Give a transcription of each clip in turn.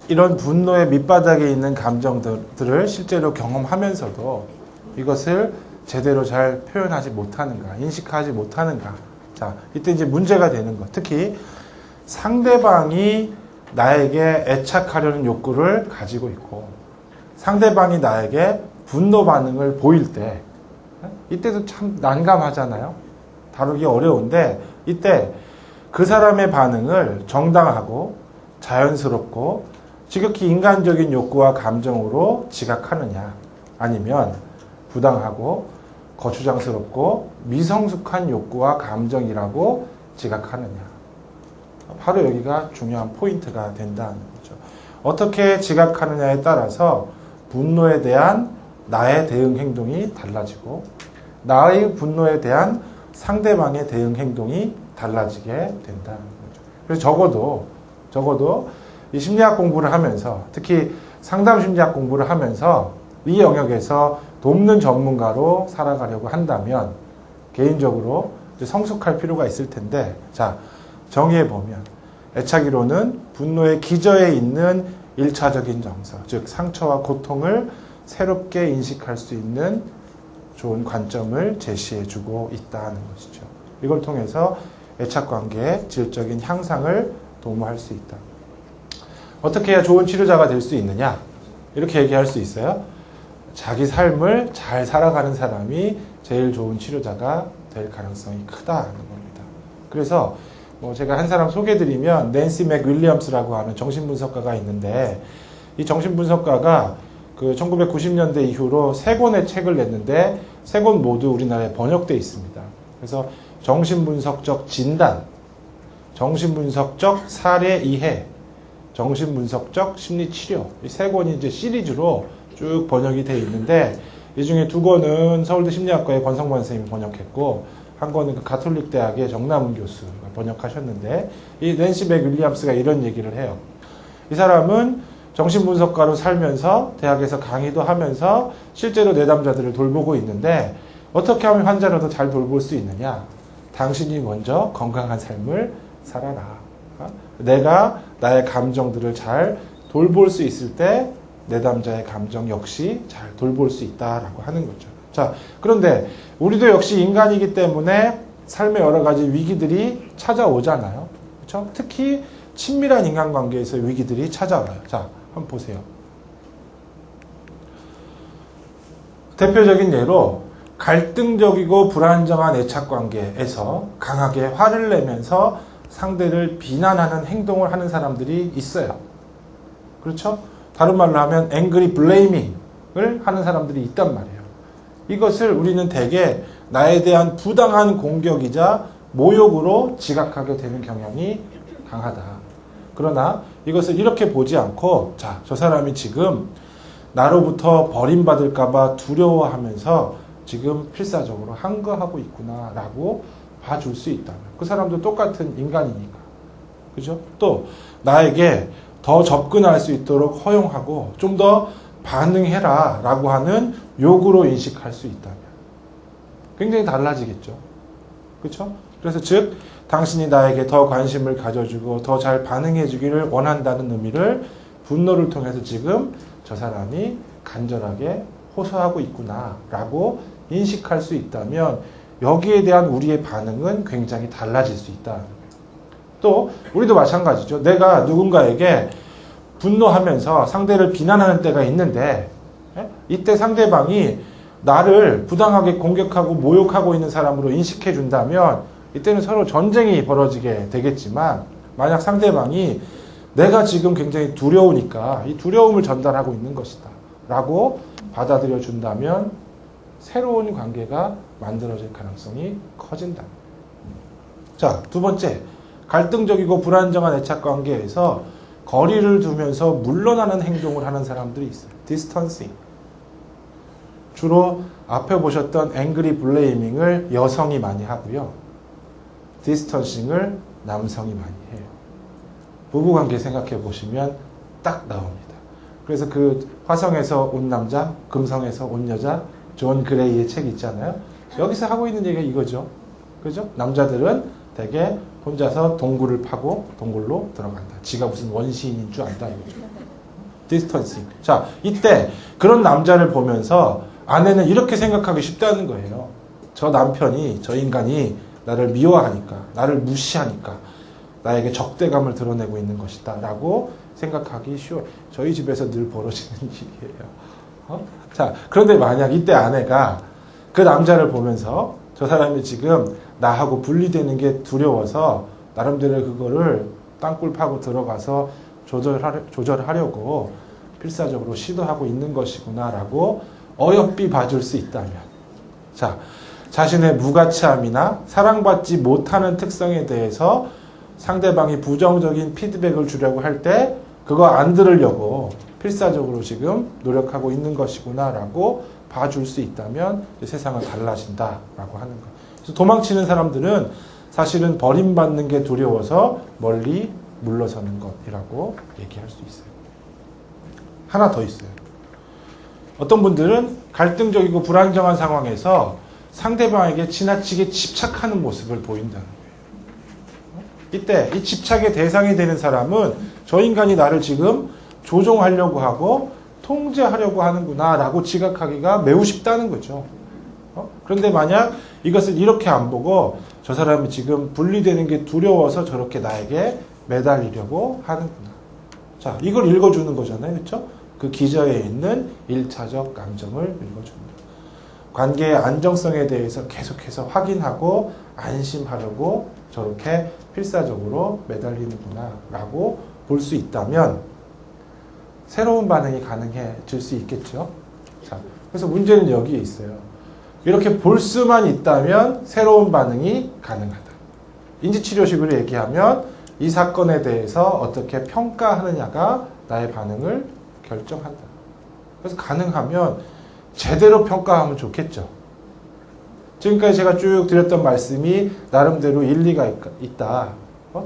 이런 분노의 밑바닥에 있는 감정들을 실제로 경험하면서도 이것을 제대로 잘 표현하지 못하는가, 인식하지 못하는가. 자, 이때 이제 문제가 되는 것. 특히 상대방이 나에게 애착하려는 욕구를 가지고 있고 상대방이 나에게 분노 반응을 보일 때 이때도 참 난감하잖아요. 다루기 어려운데 이때 그 사람의 반응을 정당하고 자연스럽고 지극히 인간적인 욕구와 감정으로 지각하느냐 아니면 부당하고 거추장스럽고 미성숙한 욕구와 감정이라고 지각하느냐. 바로 여기가 중요한 포인트가 된다는 거죠. 어떻게 지각하느냐에 따라서 분노에 대한 나의 대응 행동이 달라지고 나의 분노에 대한 상대방의 대응 행동이 달라지게 된다는 거죠. 그래서 적어도 이 심리학 공부를 하면서 특히 상담 심리학 공부를 하면서 이 영역에서 돕는 전문가로 살아가려고 한다면 개인적으로 성숙할 필요가 있을 텐데 자 정의해 보면 애착이론은 분노의 기저에 있는 1차적인 정서 즉 상처와 고통을 새롭게 인식할 수 있는 좋은 관점을 제시해 주고 있다는 것이죠. 이걸 통해서 애착관계의 질적인 향상을 도모할 수 있다. 어떻게 해야 좋은 치료자가 될 수 있느냐? 이렇게 얘기할 수 있어요. 자기 삶을 잘 살아가는 사람이 제일 좋은 치료자가 될 가능성이 크다는 겁니다. 그래서 제가 한 사람 소개해드리면 낸시 맥 윌리엄스라고 하는 정신분석가가 있는데 이 정신분석가가 그 1990년대 이후로 3권의 책을 냈는데 3권 모두 우리나라에 번역되어 있습니다. 그래서 정신분석적 진단, 정신분석적 사례 이해, 정신분석적 심리치료 이 3권이 이제 시리즈로 쭉 번역이 되어 있는데 이 중에 2권은 서울대 심리학과의 권성만 선생님이 번역했고 한 권은 그 가톨릭 대학의 정남훈 교수가 번역하셨는데 이 낸시 맥 윌리엄스가 이런 얘기를 해요. 이 사람은 정신분석가로 살면서 대학에서 강의도 하면서 실제로 내담자들을 돌보고 있는데 어떻게 하면 환자를 더 잘 돌볼 수 있느냐? 당신이 먼저 건강한 삶을 살아라. 내가 나의 감정들을 잘 돌볼 수 있을 때 내담자의 감정 역시 잘 돌볼 수 있다라고 하는 거죠. 자, 그런데 우리도 역시 인간이기 때문에 삶의 여러 가지 위기들이 찾아오잖아요. 그렇죠? 특히 친밀한 인간관계에서 위기들이 찾아와요. 자, 한번 보세요. 대표적인 예로 갈등적이고 불안정한 애착관계에서 강하게 화를 내면서 상대를 비난하는 행동을 하는 사람들이 있어요. 그렇죠? 다른 말로 하면 angry blaming을 하는 사람들이 있단 말이에요. 이것을 우리는 대개 나에 대한 부당한 공격이자 모욕으로 지각하게 되는 경향이 강하다. 그러나 이것을 이렇게 보지 않고 자, 저 사람이 지금 나로부터 버림받을까 봐 두려워하면서 지금 필사적으로 항거하고 있구나 라고 봐줄 수 있다면 그 사람도 똑같은 인간이니까. 그죠? 또 나에게 더 접근할 수 있도록 허용하고 좀 더 반응해라 라고 하는 요구로 인식할 수 있다면 굉장히 달라지겠죠. 그렇죠? 그래서 즉 당신이 나에게 더 관심을 가져주고 더 잘 반응해 주기를 원한다는 의미를 분노를 통해서 지금 저 사람이 간절하게 호소하고 있구나 라고 인식할 수 있다면 여기에 대한 우리의 반응은 굉장히 달라질 수 있다. 또 우리도 마찬가지죠. 내가 누군가에게 분노하면서 상대를 비난하는 때가 있는데 이때 상대방이 나를 부당하게 공격하고 모욕하고 있는 사람으로 인식해 준다면 이때는 서로 전쟁이 벌어지게 되겠지만 만약 상대방이 내가 지금 굉장히 두려우니까 이 두려움을 전달하고 있는 것이다 라고 받아들여 준다면 새로운 관계가 만들어질 가능성이 커진다. 자, 두 번째, 갈등적이고 불안정한 애착관계에서 거리를 두면서 물러나는 행동을 하는 사람들이 있어요. 디스턴싱. 주로 앞에 보셨던 앵그리 블레이밍을 여성이 많이 하고요. 디스턴싱을 남성이 많이 해요. 부부관계 생각해 보시면 딱 나옵니다. 그래서 그 화성에서 온 남자, 금성에서 온 여자, 존 그레이의 책 있잖아요. 여기서 하고 있는 얘기가 이거죠. 그죠? 남자들은 되게 혼자서 동굴을 파고 동굴로 들어간다. 지가 무슨 원시인인 줄 안다 이거죠. 디스턴싱. 자, 이때 그런 남자를 보면서 아내는 이렇게 생각하기 쉽다는 거예요. 저 남편이, 저 인간이 나를 미워하니까, 나를 무시하니까 나에게 적대감을 드러내고 있는 것이다 라고 생각하기 쉬워요. 저희 집에서 늘 벌어지는 일이에요. 자, 그런데 만약 이때 아내가 그 남자를 보면서 저 사람이 지금 나하고 분리되는 게 두려워서 나름대로 그거를 땅굴 파고 들어가서 조절하려고 필사적으로 시도하고 있는 것이구나 라고 어여삐 봐줄 수 있다면, 자, 자신의 무가치함이나 사랑받지 못하는 특성에 대해서 상대방이 부정적인 피드백을 주려고 할 때 그거 안 들으려고 필사적으로 지금 노력하고 있는 것이구나 라고 봐줄 수 있다면 세상은 달라진다라고 하는 거. 그래서 도망치는 사람들은 사실은 버림받는 게 두려워서 멀리 물러서는 것이라고 얘기할 수 있어요. 하나 더 있어요. 어떤 분들은 갈등적이고 불안정한 상황에서 상대방에게 지나치게 집착하는 모습을 보인다는 거예요. 이때 이 집착의 대상이 되는 사람은 저 인간이 나를 지금 조종하려고 하고 통제하려고 하는구나 라고 지각하기가 매우 쉽다는 거죠. 그런데 만약 이것을 이렇게 안 보고 저 사람이 지금 분리되는 게 두려워서 저렇게 나에게 매달리려고 하는구나. 자, 이걸 읽어주는 거잖아요. 그렇죠? 그 기저에 있는 1차적 감정을 읽어줍니다. 관계의 안정성에 대해서 계속해서 확인하고 안심하려고 저렇게 필사적으로 매달리는구나 라고 볼 수 있다면 새로운 반응이 가능해질 수 있겠죠. 자, 그래서 문제는 여기에 있어요. 이렇게 볼 수만 있다면 새로운 반응이 가능하다. 인지치료식으로 얘기하면 이 사건에 대해서 어떻게 평가하느냐가 나의 반응을 결정한다. 그래서 가능하면 제대로 평가하면 좋겠죠. 지금까지 제가 쭉 드렸던 말씀이 나름대로 일리가 있다.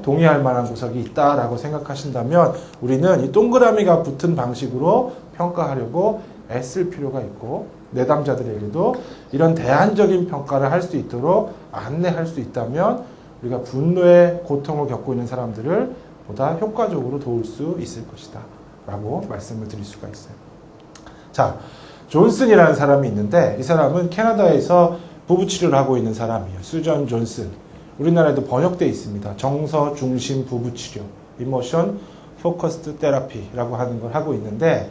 동의할 만한 구석이 있다라고 생각하신다면 우리는 이 동그라미가 붙은 방식으로 평가하려고 애쓸 필요가 있고 내담자들에게도 이런 대안적인 평가를 할 수 있도록 안내할 수 있다면 우리가 분노의 고통을 겪고 있는 사람들을 보다 효과적으로 도울 수 있을 것이다 라고 말씀을 드릴 수가 있어요. 자, 존슨이라는 사람이 있는데 이 사람은 캐나다에서 부부치료를 하고 있는 사람이에요. 수전 존슨. 우리나라에도 번역되어 있습니다. 정서 중심 부부치료, Emotion Focused Therapy라고 하는 걸 하고 있는데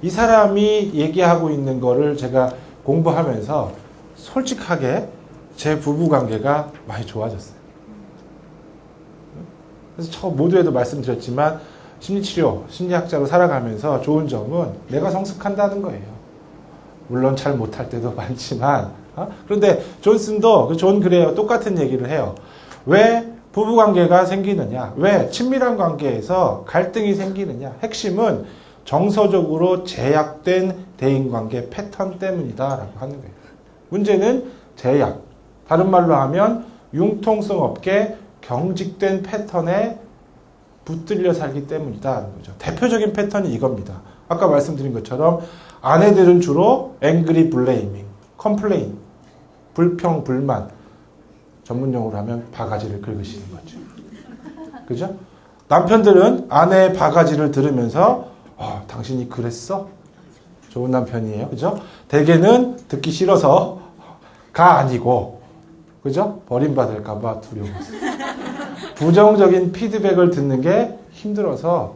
이 사람이 얘기하고 있는 거를 제가 공부하면서 솔직하게 제 부부관계가 많이 좋아졌어요. 그래서 처음 모두에도 말씀드렸지만 심리치료, 심리학자로 살아가면서 좋은 점은 내가 성숙한다는 거예요. 물론 잘 못할 때도 많지만 그런데 존슨도 존 그레이와 똑같은 얘기를 해요. 왜 부부관계가 생기느냐? 왜 친밀한 관계에서 갈등이 생기느냐? 핵심은 정서적으로 제약된 대인관계 패턴 때문이다 라고 하는 거예요. 문제는 제약. 다른 말로 하면 융통성 없게 경직된 패턴에 붙들려 살기 때문이다. 거죠. 대표적인 패턴이 이겁니다. 아까 말씀드린 것처럼 아내들은 주로 angry blaming, complain, 불평, 불만, 전문용어로 하면 바가지를 긁으시는 거죠. 그죠? 남편들은 아내의 바가지를 들으면서 당신이 그랬어? 좋은 남편이에요. 그죠? 대개는 듣기 싫어서 가 아니고 그죠? 버림받을까봐 두려워서 부정적인 피드백을 듣는 게 힘들어서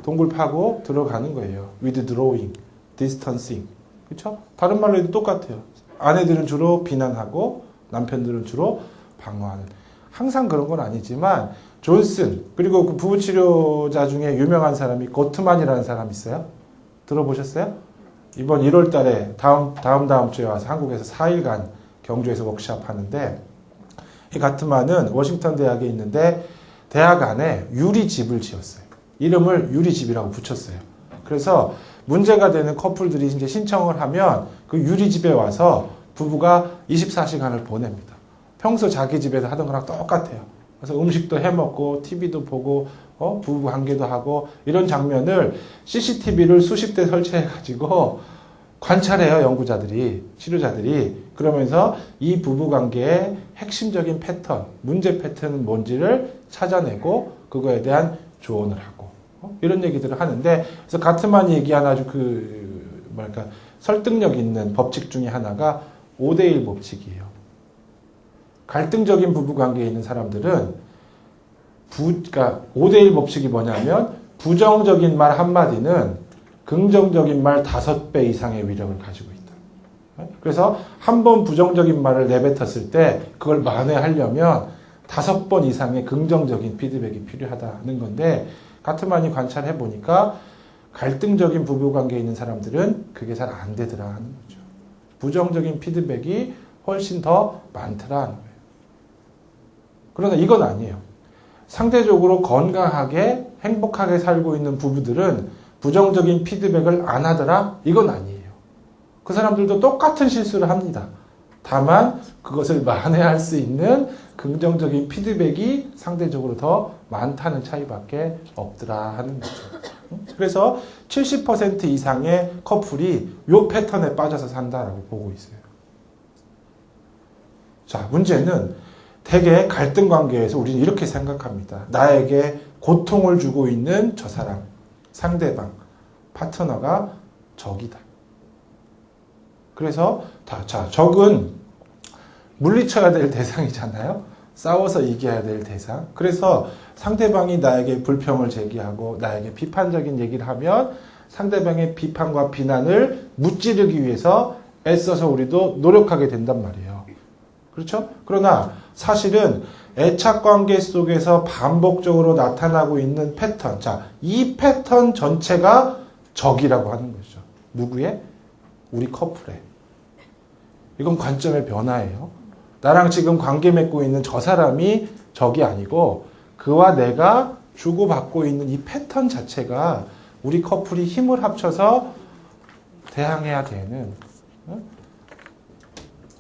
동굴 파고 들어가는 거예요. withdrawing, distancing. 그렇죠? 다른 말로 해도 똑같아요. 아내들은 주로 비난하고 남편들은 주로 방어하는. 항상 그런 건 아니지만 존슨 그리고 그 부부치료자 중에 유명한 사람이 고트만이라는 사람이 있어요. 들어보셨어요? 이번 1월 달에 다음 주에 와서 한국에서 4일간 경주에서 워크숍 하는데 이 가트만은 워싱턴 대학에 있는데 대학 안에 유리집을 지었어요. 이름을 유리집이라고 붙였어요. 그래서 문제가 되는 커플들이 이제 신청을 하면 그 유리집에 와서 부부가 24시간을 보냅니다. 평소 자기 집에서 하던 거랑 똑같아요. 그래서 음식도 해먹고 TV도 보고 부부 관계도 하고 이런 장면을 CCTV를 수십 대 설치해가지고 관찰해요. 연구자들이, 치료자들이. 그러면서 이 부부관계의 핵심적인 패턴, 문제 패턴은 뭔지를 찾아내고 그거에 대한 조언을 하고 이런 얘기들을 하는데, 그래서 가트만이 얘기한 아주 설득력 있는 법칙 중에 하나가 5대1 법칙이에요. 갈등적인 부부관계에 있는 사람들은 그러니까 5대1 법칙이 뭐냐면 부정적인 말 한마디는 긍정적인 말 5배 이상의 위력을 가지고 있다. 그래서 한 번 부정적인 말을 내뱉었을 때 그걸 만회하려면 5번 이상의 긍정적인 피드백이 필요하다는 건데, 가트만이 관찰해 보니까 갈등적인 부부관계에 있는 사람들은 그게 잘 안 되더라 하는 거죠. 부정적인 피드백이 훨씬 더 많더라 하는 거예요. 그러나 이건 아니에요. 상대적으로 건강하게 행복하게 살고 있는 부부들은 부정적인 피드백을 안 하더라? 이건 아니에요. 그 사람들도 똑같은 실수를 합니다. 다만 그것을 만회할 수 있는 긍정적인 피드백이 상대적으로 더 많다는 차이밖에 없더라 하는 거죠. 그래서 70% 이상의 커플이 이 패턴에 빠져서 산다라고 보고 있어요. 자, 문제는 대개 갈등 관계에서 우리는 이렇게 생각합니다. 나에게 고통을 주고 있는 저 사람, 상대방, 파트너가 적이다. 그래서 적은 물리쳐야 될 대상이잖아요. 싸워서 이겨야 될 대상. 그래서 상대방이 나에게 불평을 제기하고 나에게 비판적인 얘기를 하면 상대방의 비판과 비난을 무찌르기 위해서 애써서 우리도 노력하게 된단 말이에요. 그렇죠? 그러나 사실은 애착관계 속에서 반복적으로 나타나고 있는 패턴. 자, 이 패턴 전체가 적이라고 하는 거죠. 누구의? 우리 커플의. 이건 관점의 변화예요. 나랑 지금 관계 맺고 있는 저 사람이 적이 아니고 그와 내가 주고받고 있는 이 패턴 자체가 우리 커플이 힘을 합쳐서 대항해야 되는,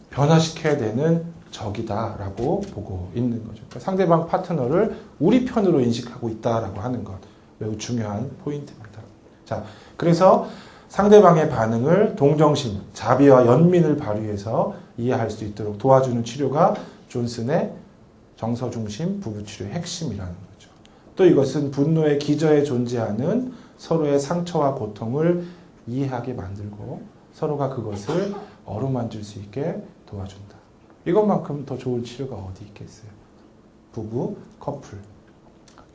변화시켜야 되는 적이다라고 보고 있는 거죠. 그러니까 상대방 파트너를 우리 편으로 인식하고 있다라고 하는 것, 매우 중요한 포인트입니다. 자, 그래서 상대방의 반응을 동정심, 자비와 연민을 발휘해서 이해할 수 있도록 도와주는 치료가 존슨의 정서중심 부부치료의 핵심이라는 거죠. 또 이것은 분노의 기저에 존재하는 서로의 상처와 고통을 이해하게 만들고 서로가 그것을 어루만질 수 있게 도와준다. 이것만큼 더 좋은 치료가 어디 있겠어요? 부부, 커플.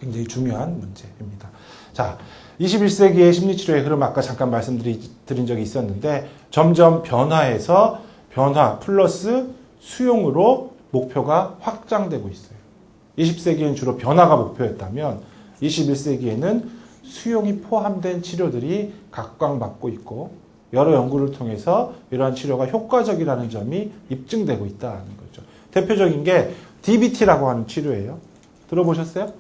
굉장히 중요한 문제입니다. 자, 21세기의 심리치료의 흐름 아까 잠깐 말씀드린 적이 있었는데 점점 변화해서 변화 플러스 수용으로 목표가 확장되고 있어요. 20세기에는 주로 변화가 목표였다면 21세기에는 수용이 포함된 치료들이 각광받고 있고 여러 연구를 통해서 이러한 치료가 효과적이라는 점이 입증되고 있다는 거죠. 대표적인 게 DBT라고 하는 치료예요. 들어보셨어요?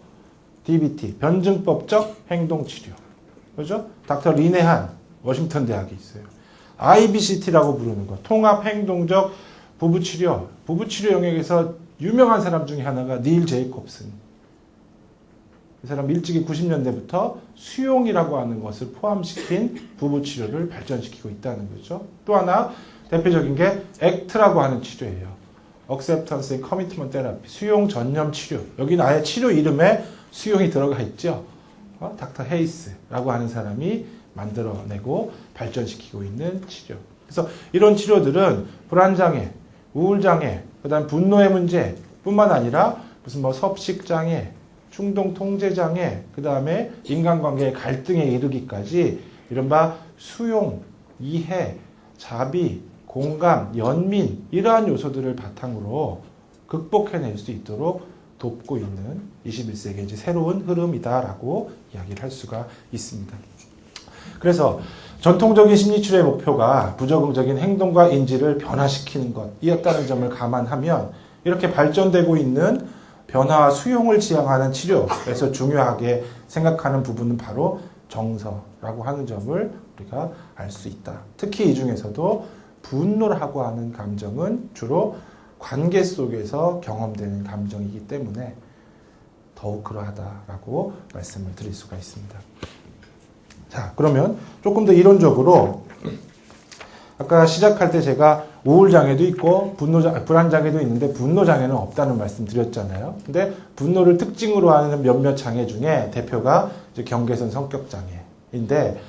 DBT, 변증법적 행동치료. 그죠? 닥터 리네한, 워싱턴 대학에 있어요. IBCT라고 부르는 거, 통합행동적 부부치료. 부부치료 영역에서 유명한 사람 중에 하나가 닐 제이콥슨. 이 사람 일찍이 90년대부터 수용이라고 하는 것을 포함시킨 부부치료를 발전시키고 있다는 거죠. 또 하나 대표적인 게 ACT라고 하는 치료예요. Acceptance and Commitment Therapy, 수용 전념 치료. 여기는 아예 치료 이름에 수용이 들어가 있죠. 닥터 헤이스라고 하는 사람이 만들어내고 발전시키고 있는 치료. 그래서 이런 치료들은 불안장애, 우울장애, 그 다음 분노의 문제 뿐만 아니라 무슨 섭식장애, 충동통제장애, 그 다음에 인간관계의 갈등에 이르기까지 이른바 수용, 이해, 자비, 공감, 연민 이러한 요소들을 바탕으로 극복해낼 수 있도록 돕고 있는 21세기의 이제 새로운 흐름이다라고 이야기를 할 수가 있습니다. 그래서 전통적인 심리치료의 목표가 부적응적인 행동과 인지를 변화시키는 것이었다는 점을 감안하면 이렇게 발전되고 있는 변화와 수용을 지향하는 치료에서 중요하게 생각하는 부분은 바로 정서라고 하는 점을 우리가 알 수 있다. 특히 이 중에서도 분노라고 하는 감정은 주로 관계 속에서 경험되는 감정이기 때문에 더욱 그러하다라고 말씀을 드릴 수가 있습니다. 자, 그러면 조금 더 이론적으로 아까 시작할 때 제가 우울장애도 있고 불안장애도 있는데 분노장애는 없다는 말씀 드렸잖아요. 근데 분노를 특징으로 하는 몇몇 장애 중에 대표가 이제 경계선 성격장애인데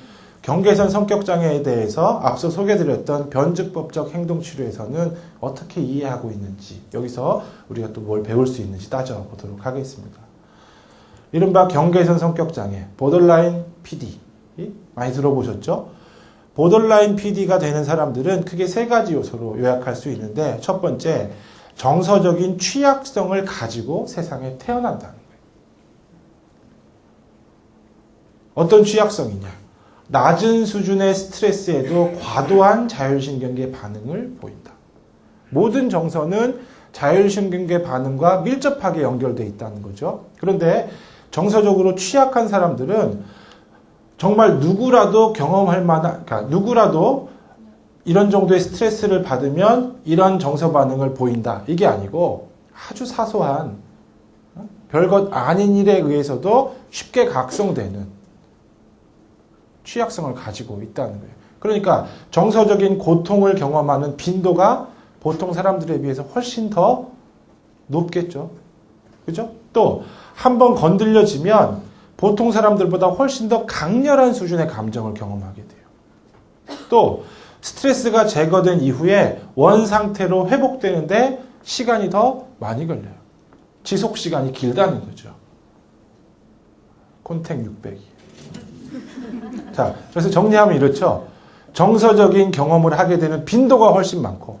경계선 성격장애에 대해서 앞서 소개드렸던 변증법적 행동치료에서는 어떻게 이해하고 있는지 여기서 우리가 또 뭘 배울 수 있는지 따져보도록 하겠습니다. 이른바 경계선 성격장애, 보더라인 PD 많이 들어보셨죠? 보더라인 PD가 되는 사람들은 크게 세 가지 요소로 요약할 수 있는데 첫 번째, 정서적인 취약성을 가지고 세상에 태어난다는 거예요. 어떤 취약성이냐? 낮은 수준의 스트레스에도 과도한 자율신경계 반응을 보인다. 모든 정서는 자율신경계 반응과 밀접하게 연결되어 있다는 거죠. 그런데 정서적으로 취약한 사람들은 정말 누구라도 경험할 만한, 그러니까 누구라도 이런 정도의 스트레스를 받으면 이런 정서 반응을 보인다. 이게 아니고 아주 사소한 별것 아닌 일에 의해서도 쉽게 각성되는 취약성을 가지고 있다는 거예요. 그러니까 정서적인 고통을 경험하는 빈도가 보통 사람들에 비해서 훨씬 더 높겠죠. 그죠? 또 한 번 건드려지면 보통 사람들보다 훨씬 더 강렬한 수준의 감정을 경험하게 돼요. 또 스트레스가 제거된 이후에 원 상태로 회복되는데 시간이 더 많이 걸려요. 지속 시간이 길다는 거죠. 콘택 600이. 자, 그래서 정리하면 이렇죠. 정서적인 경험을 하게 되는 빈도가 훨씬 많고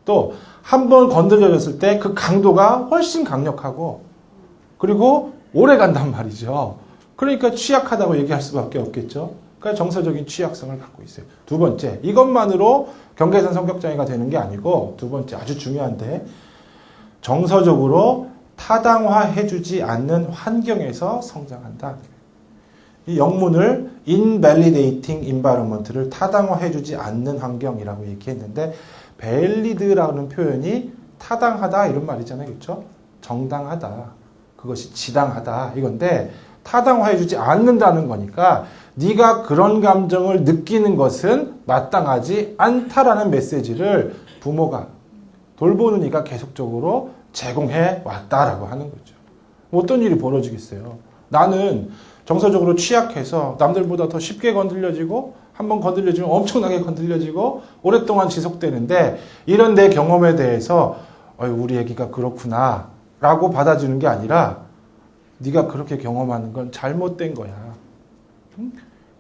또 한 번 건드려졌을 때 그 강도가 훨씬 강력하고 그리고 오래 간단 말이죠. 그러니까 취약하다고 얘기할 수밖에 없겠죠. 그러니까 정서적인 취약성을 갖고 있어요. 두 번째, 이것만으로 경계선 성격장애가 되는 게 아니고 두 번째 아주 중요한데 정서적으로 타당화해주지 않는 환경에서 성장한다. 이 영문을 invalidating environment를 타당화해주지 않는 환경이라고 얘기했는데 valid라는 표현이 타당하다 이런 말이잖아요. 그렇죠? 정당하다. 그것이 지당하다 이건데 타당화해주지 않는다는 거니까 네가 그런 감정을 느끼는 것은 마땅하지 않다라는 메시지를 부모가 돌보는 이가 계속적으로 제공해 왔다라고 하는 거죠. 어떤 일이 벌어지겠어요? 나는 정서적으로 취약해서 남들보다 더 쉽게 건드려지고 한번 건드려지면 엄청나게 건드려지고 오랫동안 지속되는데 이런 내 경험에 대해서 우리 애기가 그렇구나 라고 받아주는 게 아니라 네가 그렇게 경험하는 건 잘못된 거야.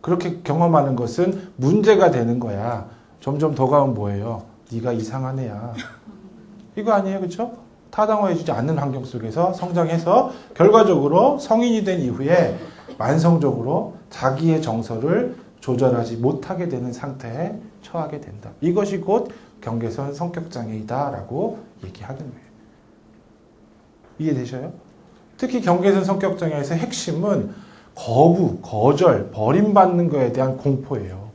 그렇게 경험하는 것은 문제가 되는 거야. 점점 더 가면 뭐예요? 네가 이상한 애야. 이거 아니에요. 그렇죠? 타당화해주지 않는 환경 속에서 성장해서 결과적으로 성인이 된 이후에 만성적으로 자기의 정서를 조절하지 못하게 되는 상태에 처하게 된다. 이것이 곧 경계선 성격장애이다라고 얘기하는 거예요. 이해되셔요? 특히 경계선 성격장애에서 핵심은 거부, 거절, 버림받는 거에 대한 공포예요.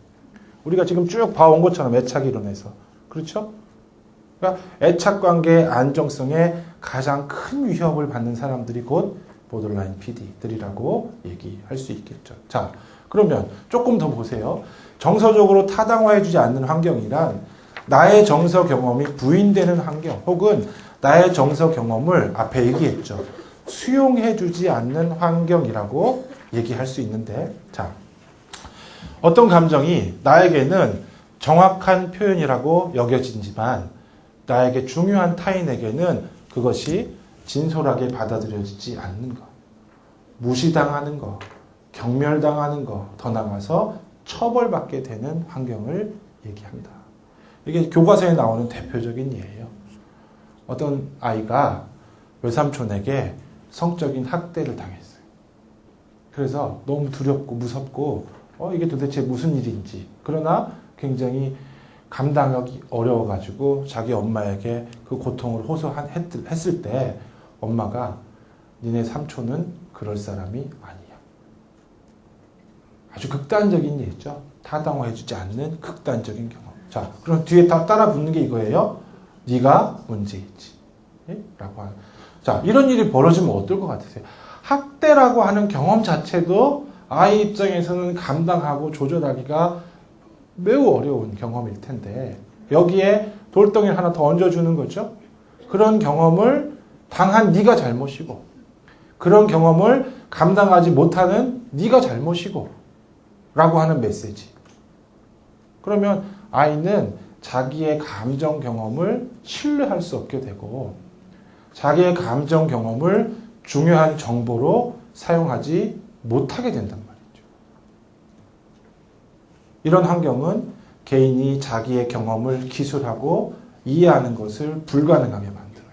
우리가 지금 쭉 봐온 것처럼 애착 이론에서. 그렇죠? 그러니까 애착관계의 안정성에 가장 큰 위협을 받는 사람들이 곧 보더라인 PD들이라고 얘기할 수 있겠죠. 자, 그러면 조금 더 보세요. 정서적으로 타당화해주지 않는 환경이란 나의 정서 경험이 부인되는 환경 혹은 나의 정서 경험을 앞에 얘기했죠. 수용해주지 않는 환경이라고 얘기할 수 있는데, 자, 어떤 감정이 나에게는 정확한 표현이라고 여겨지지만 나에게 중요한 타인에게는 그것이 진솔하게 받아들여지지 않는 것, 무시당하는 것, 경멸당하는 것, 더 나아가서 처벌받게 되는 환경을 얘기합니다. 이게 교과서에 나오는 대표적인 예예요. 어떤 아이가 외삼촌에게 성적인 학대를 당했어요. 그래서 너무 두렵고 무섭고 이게 도대체 무슨 일인지 그러나 굉장히 감당하기 어려워가지고 자기 엄마에게 그 고통을 호소했을 때 엄마가 니네 삼촌은 그럴 사람이 아니야. 아주 극단적인 예죠. 타당화해주지 않는 극단적인 경험. 자, 그럼 뒤에 다 따라 붙는 게 이거예요. 네가 문제있지. 라고 하는. 자, 이런 일이 벌어지면 어떨 것 같으세요? 학대라고 하는 경험 자체도 아이 입장에서는 감당하고 조절하기가 매우 어려운 경험일 텐데 여기에 돌덩이를 하나 더 얹어주는 거죠. 그런 경험을 당한 네가 잘못이고 그런 경험을 감당하지 못하는 네가 잘못이고 라고 하는 메시지. 그러면 아이는 자기의 감정 경험을 신뢰할 수 없게 되고 자기의 감정 경험을 중요한 정보로 사용하지 못하게 된단 말이죠. 이런 환경은 개인이 자기의 경험을 기술하고 이해하는 것을 불가능하게 만들어요.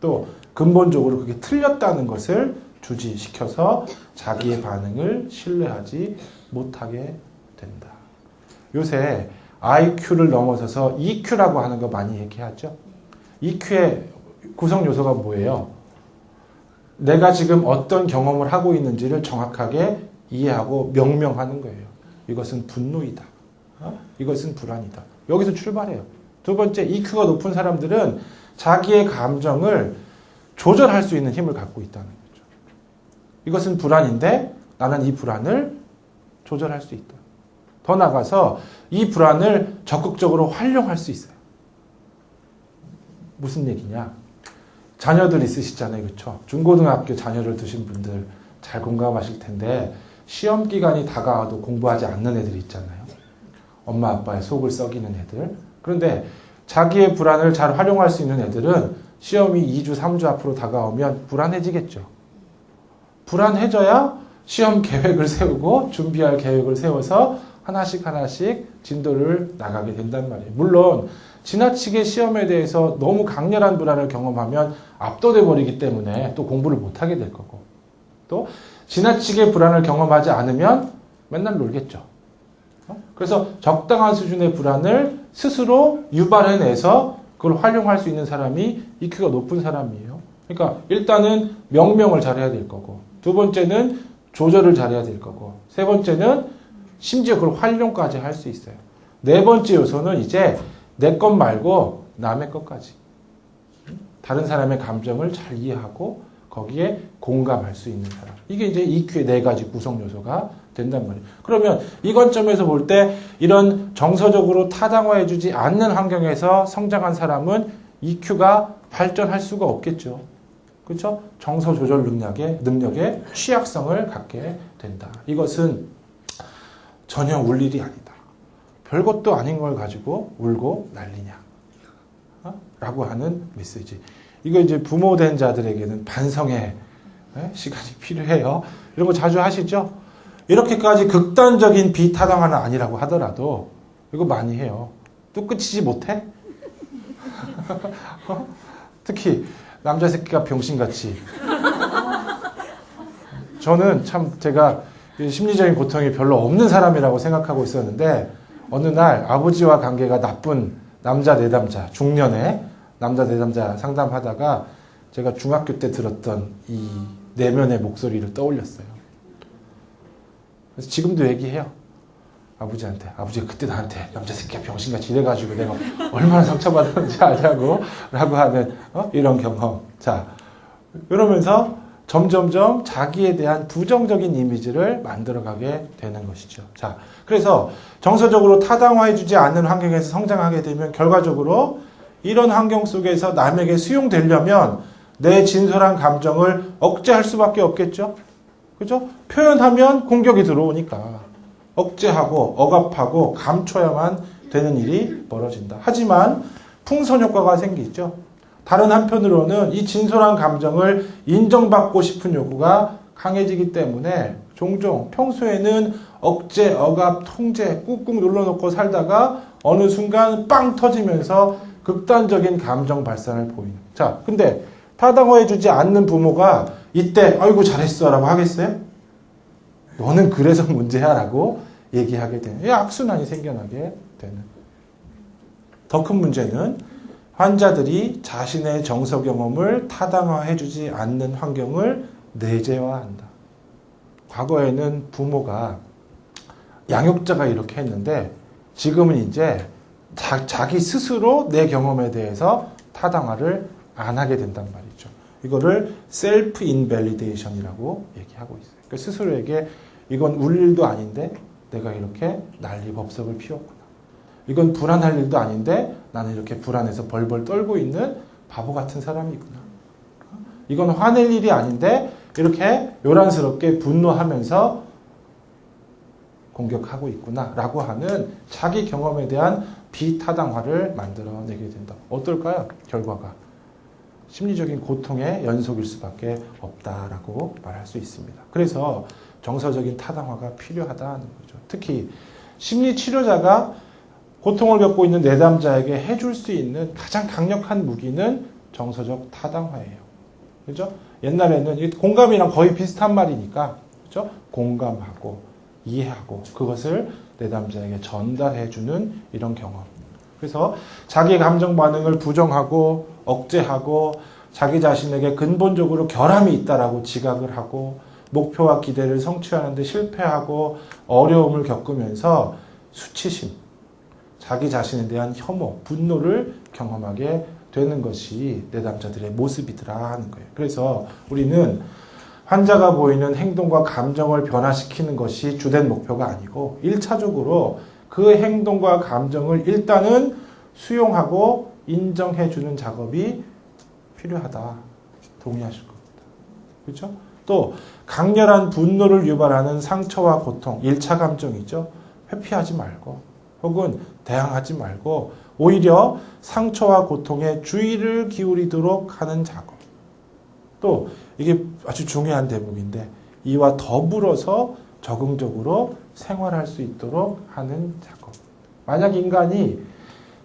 또 근본적으로 그게 틀렸다는 것을 주지시켜서 자기의 반응을 신뢰하지 못하게 된다. 요새 IQ를 넘어서서 EQ라고 하는 거 많이 얘기하죠. EQ의 구성 요소가 뭐예요? 내가 지금 어떤 경험을 하고 있는지를 정확하게 이해하고 명명하는 거예요. 이것은 분노이다. 이것은 불안이다. 여기서 출발해요. 두 번째, EQ가 높은 사람들은 자기의 감정을 조절할 수 있는 힘을 갖고 있다는 거죠. 이것은 불안인데 나는 이 불안을 조절할 수 있다. 더 나아가서 이 불안을 적극적으로 활용할 수 있어요. 무슨 얘기냐? 자녀들 있으시잖아요. 그렇죠? 중고등학교 자녀를 두신 분들 잘 공감하실 텐데 시험 기간이 다가와도 공부하지 않는 애들 있잖아요. 엄마 아빠의 속을 썩이는 애들. 그런데 자기의 불안을 잘 활용할 수 있는 애들은 시험이 2주, 3주 앞으로 다가오면 불안해지겠죠. 불안해져야 시험 계획을 세우고 준비할 계획을 세워서 하나씩 진도를 나가게 된단 말이에요. 물론 지나치게 시험에 대해서 너무 강렬한 불안을 경험하면 압도돼 버리기 때문에 또 공부를 못하게 될 거고 또 지나치게 불안을 경험하지 않으면 맨날 놀겠죠. 그래서 적당한 수준의 불안을 스스로 유발해내서 그걸 활용할 수 있는 사람이 EQ가 높은 사람이에요. 그러니까 일단은 명명을 잘해야 될 거고 두 번째는 조절을 잘해야 될 거고 세 번째는 심지어 그걸 활용까지 할 수 있어요. 네 번째 요소는 이제 내 것 말고 남의 것까지. 다른 사람의 감정을 잘 이해하고 거기에 공감할 수 있는 사람. 이게 이제 EQ의 네 가지 구성 요소가 된단 말이에요. 그러면 이 관점에서 볼 때 이런 정서적으로 타당화해주지 않는 환경에서 성장한 사람은 EQ가 발전할 수가 없겠죠. 그렇죠? 정서 조절 능력에 취약성을 갖게 된다. 이것은 전혀 울 일이 아니다. 별것도 아닌 걸 가지고 울고 난리냐. 라고 하는 메시지. 이거 이제 부모 된 자들에게는 반성의 시간이 필요해요. 이런 거 자주 하시죠? 이렇게까지 극단적인 비타당화는 아니라고 하더라도 이거 많이 해요. 또 끝이지 못해? 특히 남자 새끼가 병신같이. 저는 참 제가 심리적인 고통이 별로 없는 사람이라고 생각하고 있었는데 어느 날 아버지와 관계가 나쁜 남자 내담자 중년의 남자 내담자 상담하다가 제가 중학교 때 들었던 이 내면의 목소리를 떠올렸어요. 그래서 지금도 얘기해요. 아버지한테. 아버지가 그때 나한테 남자 새끼가 병신같이 이래가지고 내가 얼마나 상처받았는지 아냐고 라고 하는 이런 경험. 자, 그러면서 점점점 자기에 대한 부정적인 이미지를 만들어가게 되는 것이죠. 자, 그래서 정서적으로 타당화해주지 않는 환경에서 성장하게 되면 결과적으로 이런 환경 속에서 남에게 수용되려면 내 진솔한 감정을 억제할 수밖에 없겠죠. 그죠? 표현하면 공격이 들어오니까 억제하고 억압하고 감춰야만 되는 일이 벌어진다. 하지만 풍선 효과가 생기죠. 다른 한편으로는 이 진솔한 감정을 인정받고 싶은 요구가 강해지기 때문에 종종 평소에는 억제, 억압, 통제 꾹꾹 눌러놓고 살다가 어느 순간 빵 터지면서 극단적인 감정 발산을 보이는. 자, 근데 타당화해주지 않는 부모가 이때 아이고 잘했어 라고 하겠어요? 너는 그래서 문제야 라고 얘기하게 되는 이 악순환이 생겨나게 되는. 더 큰 문제는 환자들이 자신의 정서 경험을 타당화해주지 않는 환경을 내재화한다. 과거에는 부모가 양육자가 이렇게 했는데 지금은 이제 자기 스스로 내 경험에 대해서 타당화를 안 하게 된단 말이죠. 이거를 셀프 인밸리데이션이라고 얘기하고 있어요. 그러니까 스스로에게 이건 울 일도 아닌데 내가 이렇게 난리법석을 피웠구나. 이건 불안할 일도 아닌데 나는 이렇게 불안해서 벌벌 떨고 있는 바보 같은 사람이구나. 이건 화낼 일이 아닌데 이렇게 요란스럽게 분노하면서 공격하고 있구나 라고 하는 자기 경험에 대한 비타당화를 만들어내게 된다. 어떨까요? 결과가 심리적인 고통의 연속일 수밖에 없다라고 말할 수 있습니다. 그래서 정서적인 타당화가 필요하다는 거죠. 특히 심리치료자가 고통을 겪고 있는 내담자에게 해줄 수 있는 가장 강력한 무기는 정서적 타당화예요. 그죠? 옛날에는 공감이랑 거의 비슷한 말이니까, 그죠? 공감하고 이해하고 그것을 내담자에게 전달해주는 이런 경험. 그래서 자기 감정 반응을 부정하고 억제하고 자기 자신에게 근본적으로 결함이 있다라고 지각을 하고 목표와 기대를 성취하는데 실패하고 어려움을 겪으면서 수치심, 자기 자신에 대한 혐오, 분노를 경험하게 되는 것이 내담자들의 모습이더라 하는 거예요. 그래서 우리는 환자가 보이는 행동과 감정을 변화시키는 것이 주된 목표가 아니고 1차적으로 그 행동과 감정을 일단은 수용하고 인정해주는 작업이 필요하다. 동의하실 겁니다. 그렇죠? 또 강렬한 분노를 유발하는 상처와 고통, 1차 감정이죠. 회피하지 말고 혹은 대항하지 말고 오히려 상처와 고통에 주의를 기울이도록 하는 작업. 또 이게 아주 중요한 대목인데 이와 더불어서 적응적으로 생활할 수 있도록 하는 작업. 만약 인간이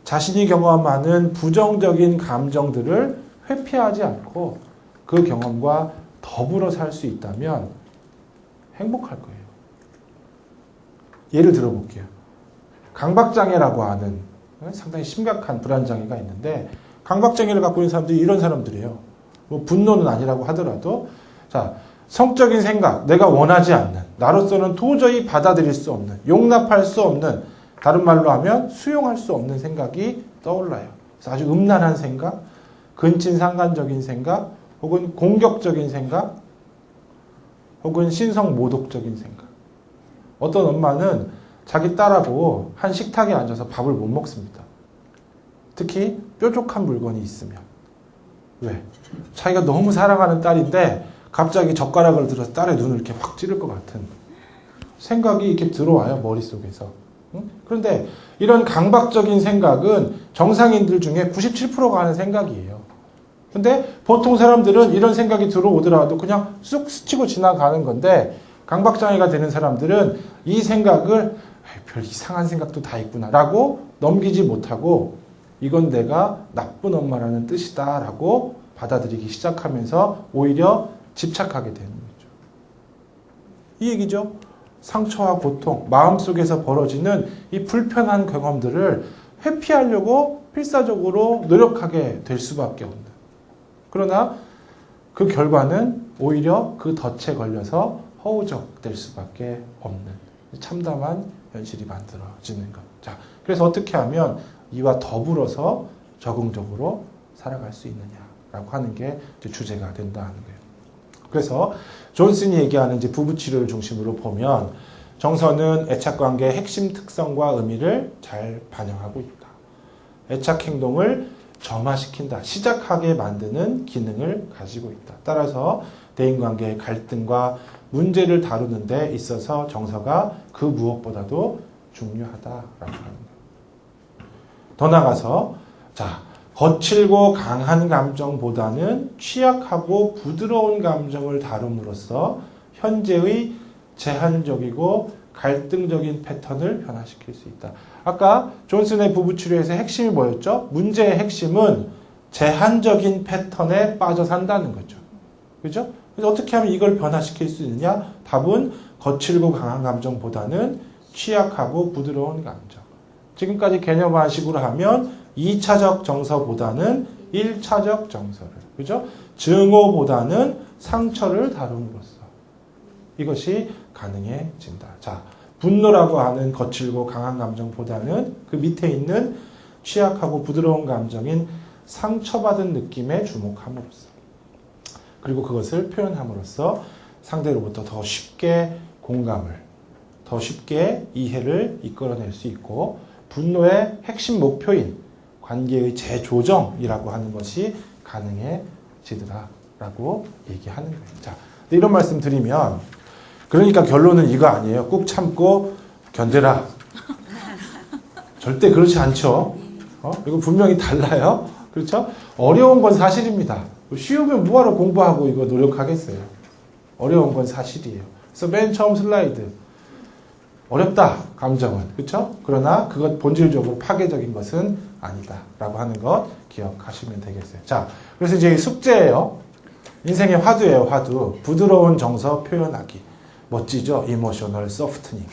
자신이 경험하는 부정적인 감정들을 회피하지 않고 그 경험과 더불어 살 수 있다면 행복할 거예요. 예를 들어볼게요. 강박장애라고 하는 상당히 심각한 불안장애가 있는데 강박장애를 갖고 있는 사람들이 이런 사람들이에요. 뭐 분노는 아니라고 하더라도 자, 성적인 생각, 내가 원하지 않는, 나로서는 도저히 받아들일 수 없는, 용납할 수 없는, 다른 말로 하면 수용할 수 없는 생각이 떠올라요. 그래서 아주 음란한 생각, 근친상간적인 생각, 혹은 공격적인 생각, 혹은 신성모독적인 생각. 어떤 엄마는 자기 딸하고 한 식탁에 앉아서 밥을 못 먹습니다. 특히 뾰족한 물건이 있으면. 왜? 자기가 너무 사랑하는 딸인데 갑자기 젓가락을 들어서 딸의 눈을 이렇게 확 찌를 것 같은 생각이 이렇게 들어와요, 머릿속에서. 응? 그런데 이런 강박적인 생각은 정상인들 중에 97%가 하는 생각이에요. 근데 보통 사람들은 이런 생각이 들어오더라도 그냥 쑥 스치고 지나가는 건데 강박장애가 되는 사람들은 이 생각을 별 이상한 생각도 다 있구나 라고 넘기지 못하고 이건 내가 나쁜 엄마라는 뜻이다 라고 받아들이기 시작하면서 오히려 집착하게 되는 거죠. 이 얘기죠. 상처와 고통, 마음속에서 벌어지는 이 불편한 경험들을 회피하려고 필사적으로 노력하게 될 수밖에 없는. 그러나 그 결과는 오히려 그 덫에 걸려서 허우적될 수밖에 없는 참담한 현실이 만들어지는 것. 자, 그래서 어떻게 하면 이와 더불어서 적응적으로 살아갈 수 있느냐라고 하는 게 주제가 된다는 거예요. 그래서 존슨이 얘기하는 이제 부부 치료를 중심으로 보면 정서는 애착관계의 핵심 특성과 의미를 잘 반영하고 있다. 애착 행동을 점화시킨다, 시작하게 만드는 기능을 가지고 있다. 따라서 대인관계의 갈등과 문제를 다루는 데 있어서 정서가 그 무엇보다도 중요하다라고 하는 거예요. 더 나아가서 자, 거칠고 강한 감정보다는 취약하고 부드러운 감정을 다룸으로써 현재의 제한적이고 갈등적인 패턴을 변화시킬 수 있다. 아까 존슨의 부부치료에서 핵심이 뭐였죠? 문제의 핵심은 제한적인 패턴에 빠져 산다는 거죠. 그죠? 그래서 어떻게 하면 이걸 변화시킬 수 있느냐? 답은 거칠고 강한 감정보다는 취약하고 부드러운 감정. 지금까지 개념화식으로 하면 2차적 정서보다는 1차적 정서를, 그죠? 증오보다는 상처를 다룸으로써 이것이 가능해진다. 자, 분노라고 하는 거칠고 강한 감정보다는 그 밑에 있는 취약하고 부드러운 감정인 상처받은 느낌에 주목함으로써 그리고 그것을 표현함으로써 상대로부터 더 쉽게 공감을, 더 쉽게 이해를 이끌어낼 수 있고 분노의 핵심 목표인 관계의 재조정이라고 하는 것이 가능해지더라라고 얘기하는 거예요. 자, 이런 말씀 드리면 그러니까 결론은 이거 아니에요. 꾹 참고 견뎌라. 절대 그렇지 않죠. 이거 분명히 달라요. 그렇죠? 어려운 건 사실입니다. 쉬우면 뭐하러 공부하고 이거 노력하겠어요. 어려운 건 사실이에요. 그래서 맨 처음 슬라이드. 어렵다, 감정은. 그렇죠? 그러나 그것 본질적으로 파괴적인 것은 아니다. 라고 하는 것 기억하시면 되겠어요. 자, 그래서 이제 숙제예요. 인생의 화두예요, 화두. 부드러운 정서 표현하기. 멋지죠? 이모셔널 소프트닝.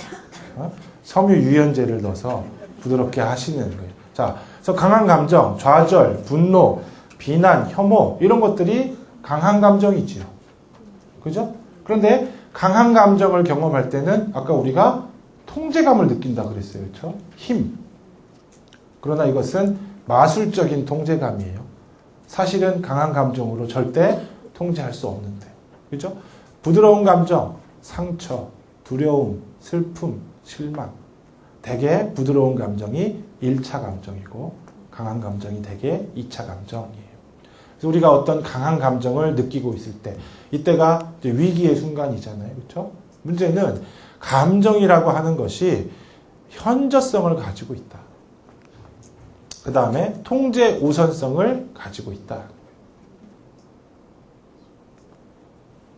섬유 유연제를 넣어서 부드럽게 하시는 거예요. 자, 그래서 강한 감정, 좌절, 분노, 비난, 혐오 이런 것들이 강한 감정이지요. 그죠? 그런데 강한 감정을 경험할 때는 아까 우리가 통제감을 느낀다 그랬어요. 그렇죠? 힘. 그러나 이것은 마술적인 통제감이에요. 사실은 강한 감정으로 절대 통제할 수 없는데. 그죠? 부드러운 감정, 상처, 두려움, 슬픔, 실망. 대개 부드러운 감정이 1차 감정이고 강한 감정이 대개 2차 감정이에요. 그래서 우리가 어떤 강한 감정을 느끼고 있을 때 이때가 이제 위기의 순간이잖아요. 그렇죠? 문제는 감정이라고 하는 것이 현저성을 가지고 있다. 그 다음에 통제 우선성을 가지고 있다.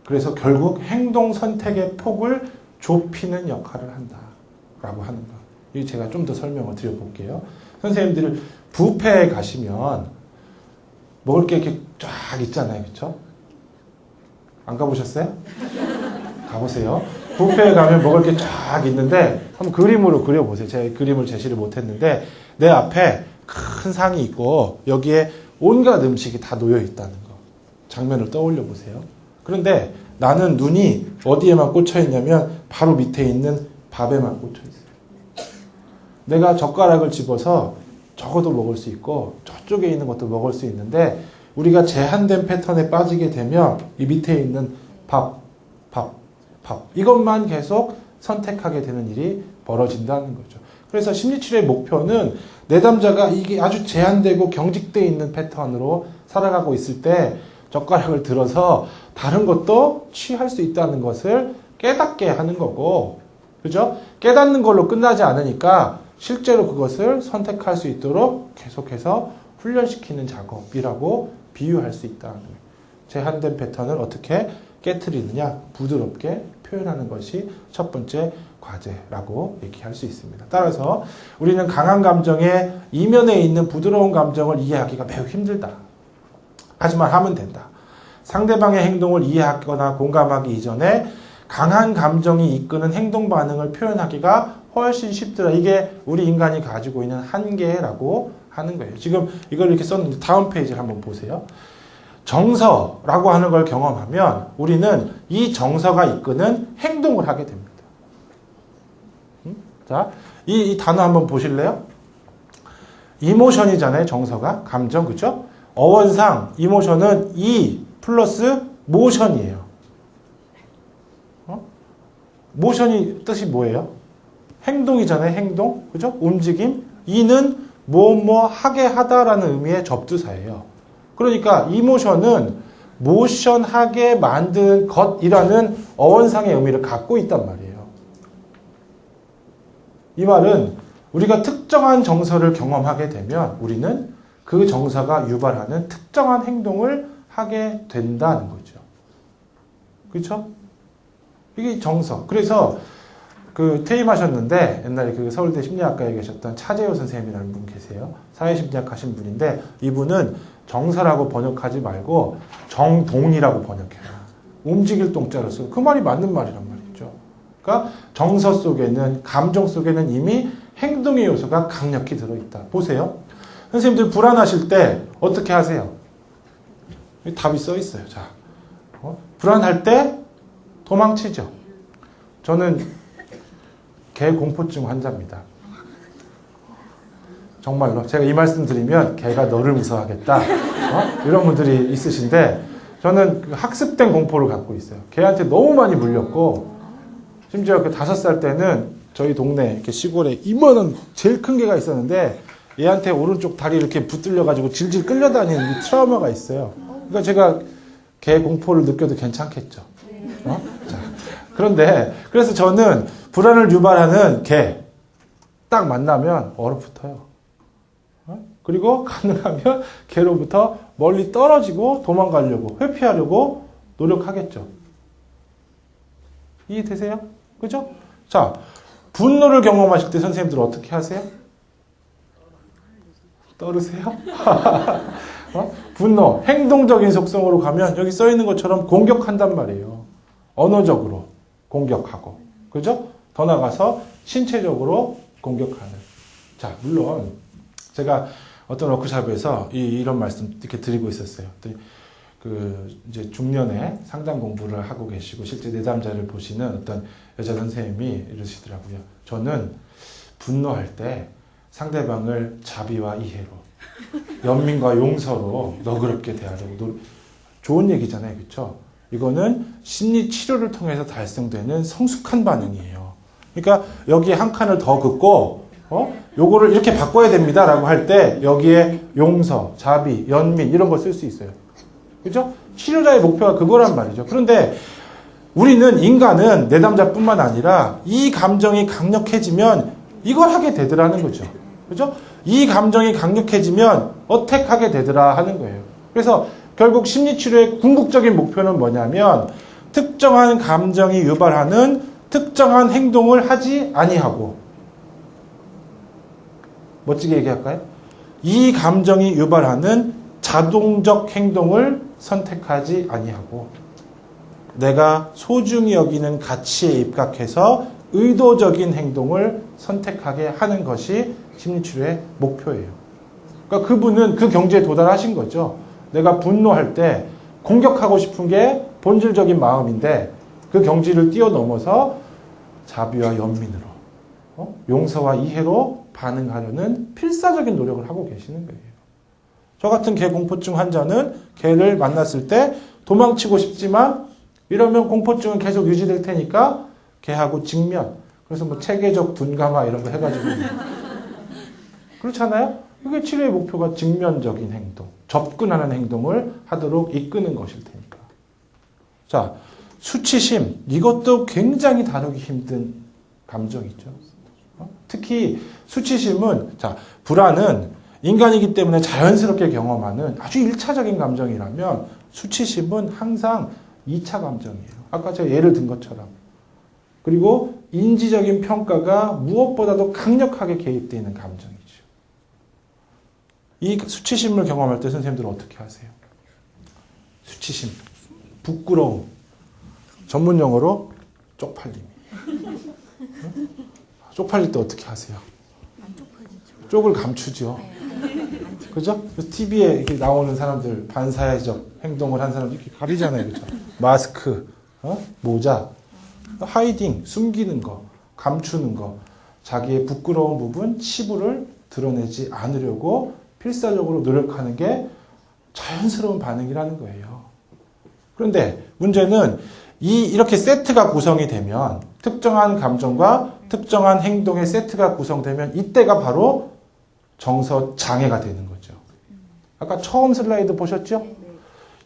그래서 결국 행동 선택의 폭을 좁히는 역할을 한다라고 하는 것. 이 제가 좀 더 설명을 드려볼게요. 선생님들 뷔페에 가시면 먹을 게 이렇게 쫙 있잖아요, 그렇죠? 안 가보셨어요? 가보세요. 뷔페에 가면 먹을 게 쫙 있는데 한번 그림으로 그려보세요. 제가 그림을 제시를 못했는데 내 앞에 큰 상이 있고 여기에 온갖 음식이 다 놓여 있다는 거. 장면을 떠올려 보세요. 그런데 나는 눈이 어디에만 꽂혀 있냐면 바로 밑에 있는 밥에만 꽂혀 있어요. 내가 젓가락을 집어서 저것도 먹을 수 있고 저쪽에 있는 것도 먹을 수 있는데 우리가 제한된 패턴에 빠지게 되면 이 밑에 있는 밥 이것만 계속 선택하게 되는 일이 벌어진다는 거죠. 그래서 심리치료의 목표는 내담자가 이게 아주 제한되고 경직되어 있는 패턴으로 살아가고 있을 때 젓가락을 들어서 다른 것도 취할 수 있다는 것을 깨닫게 하는 거고, 그죠? 깨닫는 걸로 끝나지 않으니까 실제로 그것을 선택할 수 있도록 계속해서 훈련시키는 작업이라고 비유할 수 있다는 거예요. 제한된 패턴을 어떻게 깨트리느냐, 부드럽게 표현하는 것이 첫 번째 과제라고 얘기할 수 있습니다. 따라서 우리는 강한 감정의 이면에 있는 부드러운 감정을 이해하기가 매우 힘들다. 하지만 하면 된다. 상대방의 행동을 이해하거나 공감하기 이전에 강한 감정이 이끄는 행동 반응을 표현하기가 훨씬 쉽더라. 이게 우리 인간이 가지고 있는 한계라고 하는 거예요. 지금 이걸 이렇게 썼는데 다음 페이지를 한번 보세요. 정서라고 하는 걸 경험하면 우리는 이 정서가 이끄는 행동을 하게 됩니다. 자, 이 단어 한번 보실래요? 이모션이잖아요. 정서가. 감정, 그죠? 어원상 이모션은 이 플러스 모션이에요. 모션이 뜻이 뭐예요? 행동이잖아요. 행동. 그죠? 움직임. 이는 뭐 하게 하다라는 의미의 접두사예요. 그러니까 이모션은 모션하게 만든 것이라는 어원상의 의미를 갖고 있단 말이에요. 이 말은 우리가 특정한 정서를 경험하게 되면 우리는 그 정서가 유발하는 특정한 행동을 하게 된다는 거죠. 그렇죠? 이게 정서. 그래서 그 퇴임하셨는데 옛날에 그 서울대 심리학과에 계셨던 차재호 선생님이라는 분 계세요. 사회심리학 하신 분인데 이분은 정서라고 번역하지 말고 정동이라고 번역해라. 움직일 동자로 쓰고 그 말이 맞는 말이란 말이죠. 그러니까 정서 속에는 감정 속에는 이미 행동의 요소가 강력히 들어있다. 보세요. 선생님들 불안하실 때 어떻게 하세요? 답이 써 있어요. 자, 불안할 때 도망치죠. 저는 개 공포증 환자입니다. 정말로 제가 이 말씀 드리면 개가 너를 무서워하겠다. 이런 분들이 있으신데 저는 학습된 공포를 갖고 있어요. 개한테 너무 많이 물렸고 심지어 그 5살 때는 저희 동네 이렇게 시골에 이만한 제일 큰 개가 있었는데 얘한테 오른쪽 다리 이렇게 붙들려가지고 질질 끌려다니는 이 트라우마가 있어요. 그러니까 제가 개 공포를 느껴도 괜찮겠죠. 자, 그런데 그래서 저는 불안을 유발하는 개 딱 만나면 얼어붙어요. 그리고 가능하면 개로부터 멀리 떨어지고 도망가려고 회피하려고 노력하겠죠. 이해되세요? 그죠? 자, 분노를 경험하실 때 선생님들 어떻게 하세요? 떨으세요? 분노, 행동적인 속성으로 가면 여기 써 있는 것처럼 공격한단 말이에요. 언어적으로 공격하고, 그죠? 더 나가서 신체적으로 공격하는. 자, 물론 제가 어떤 워크숍에서 이런 말씀 이렇게 드리고 있었어요. 이제 중년에 상담 공부를 하고 계시고 실제 내담자를 보시는 어떤 여자 선생님이 이러시더라고요. 저는 분노할 때 상대방을 자비와 이해로, 연민과 용서로 너그럽게 대하려고 좋은 얘기잖아요, 그렇죠? 이거는 심리 치료를 통해서 달성되는 성숙한 반응이에요. 그러니까 여기에 한 칸을 더 긋고 요거를 이렇게 바꿔야 됩니다라고 할 때 여기에 용서, 자비, 연민 이런 걸 쓸 수 있어요. 그죠? 치료자의 목표가 그거란 말이죠. 그런데 우리는 인간은 내담자뿐만 아니라 이 감정이 강력해지면 이걸 하게 되더라는 거죠. 그죠? 이 감정이 강력해지면 어택하게 되더라 하는 거예요. 그래서 결국 심리치료의 궁극적인 목표는 뭐냐면 특정한 감정이 유발하는 특정한 행동을 하지 아니하고, 멋지게 얘기할까요? 이 감정이 유발하는 자동적 행동을 선택하지 아니하고 내가 소중히 여기는 가치에 입각해서 의도적인 행동을 선택하게 하는 것이 심리치료의 목표예요. 그러니까 그분은 그 경지에 도달하신 거죠. 내가 분노할 때 공격하고 싶은 게 본질적인 마음인데 그 경지를 뛰어넘어서 자비와 연민으로 용서와 이해로 반응하려는 필사적인 노력을 하고 계시는 거예요. 저 같은 개 공포증 환자는 개를 만났을 때 도망치고 싶지만 이러면 공포증은 계속 유지될 테니까 개하고 직면, 그래서 뭐 체계적 둔감화 이런 거 해가지고 그렇잖아요? 그게 치료의 목표가 직면적인 행동, 접근하는 행동을 하도록 이끄는 것일 테니까. 자, 수치심, 이것도 굉장히 다루기 힘든 감정이죠. 특히 수치심은, 자, 불안은 인간이기 때문에 자연스럽게 경험하는 아주 1차적인 감정이라면 수치심은 항상 2차 감정이에요. 아까 제가 예를 든 것처럼. 그리고 인지적인 평가가 무엇보다도 강력하게 개입되어 있는 감정이죠. 이 수치심을 경험할 때 선생님들은 어떻게 하세요? 수치심, 부끄러움, 전문 용어로 쪽팔림. 응? 쪽팔릴 때 어떻게 하세요? 쪽을 감추죠. 그죠? TV에 이렇게 나오는 사람들, 반사회적 행동을 한 사람들 이렇게 가리잖아요. 그죠? 마스크, 모자, 하이딩, 숨기는 거, 감추는 거, 자기의 부끄러운 부분, 치부를 드러내지 않으려고 필사적으로 노력하는 게 자연스러운 반응이라는 거예요. 그런데 문제는 이렇게 세트가 구성이 되면 특정한 감정과 특정한 행동의 세트가 구성되면 이때가 바로 정서 장애가 되는 거죠. 아까 처음 슬라이드 보셨죠?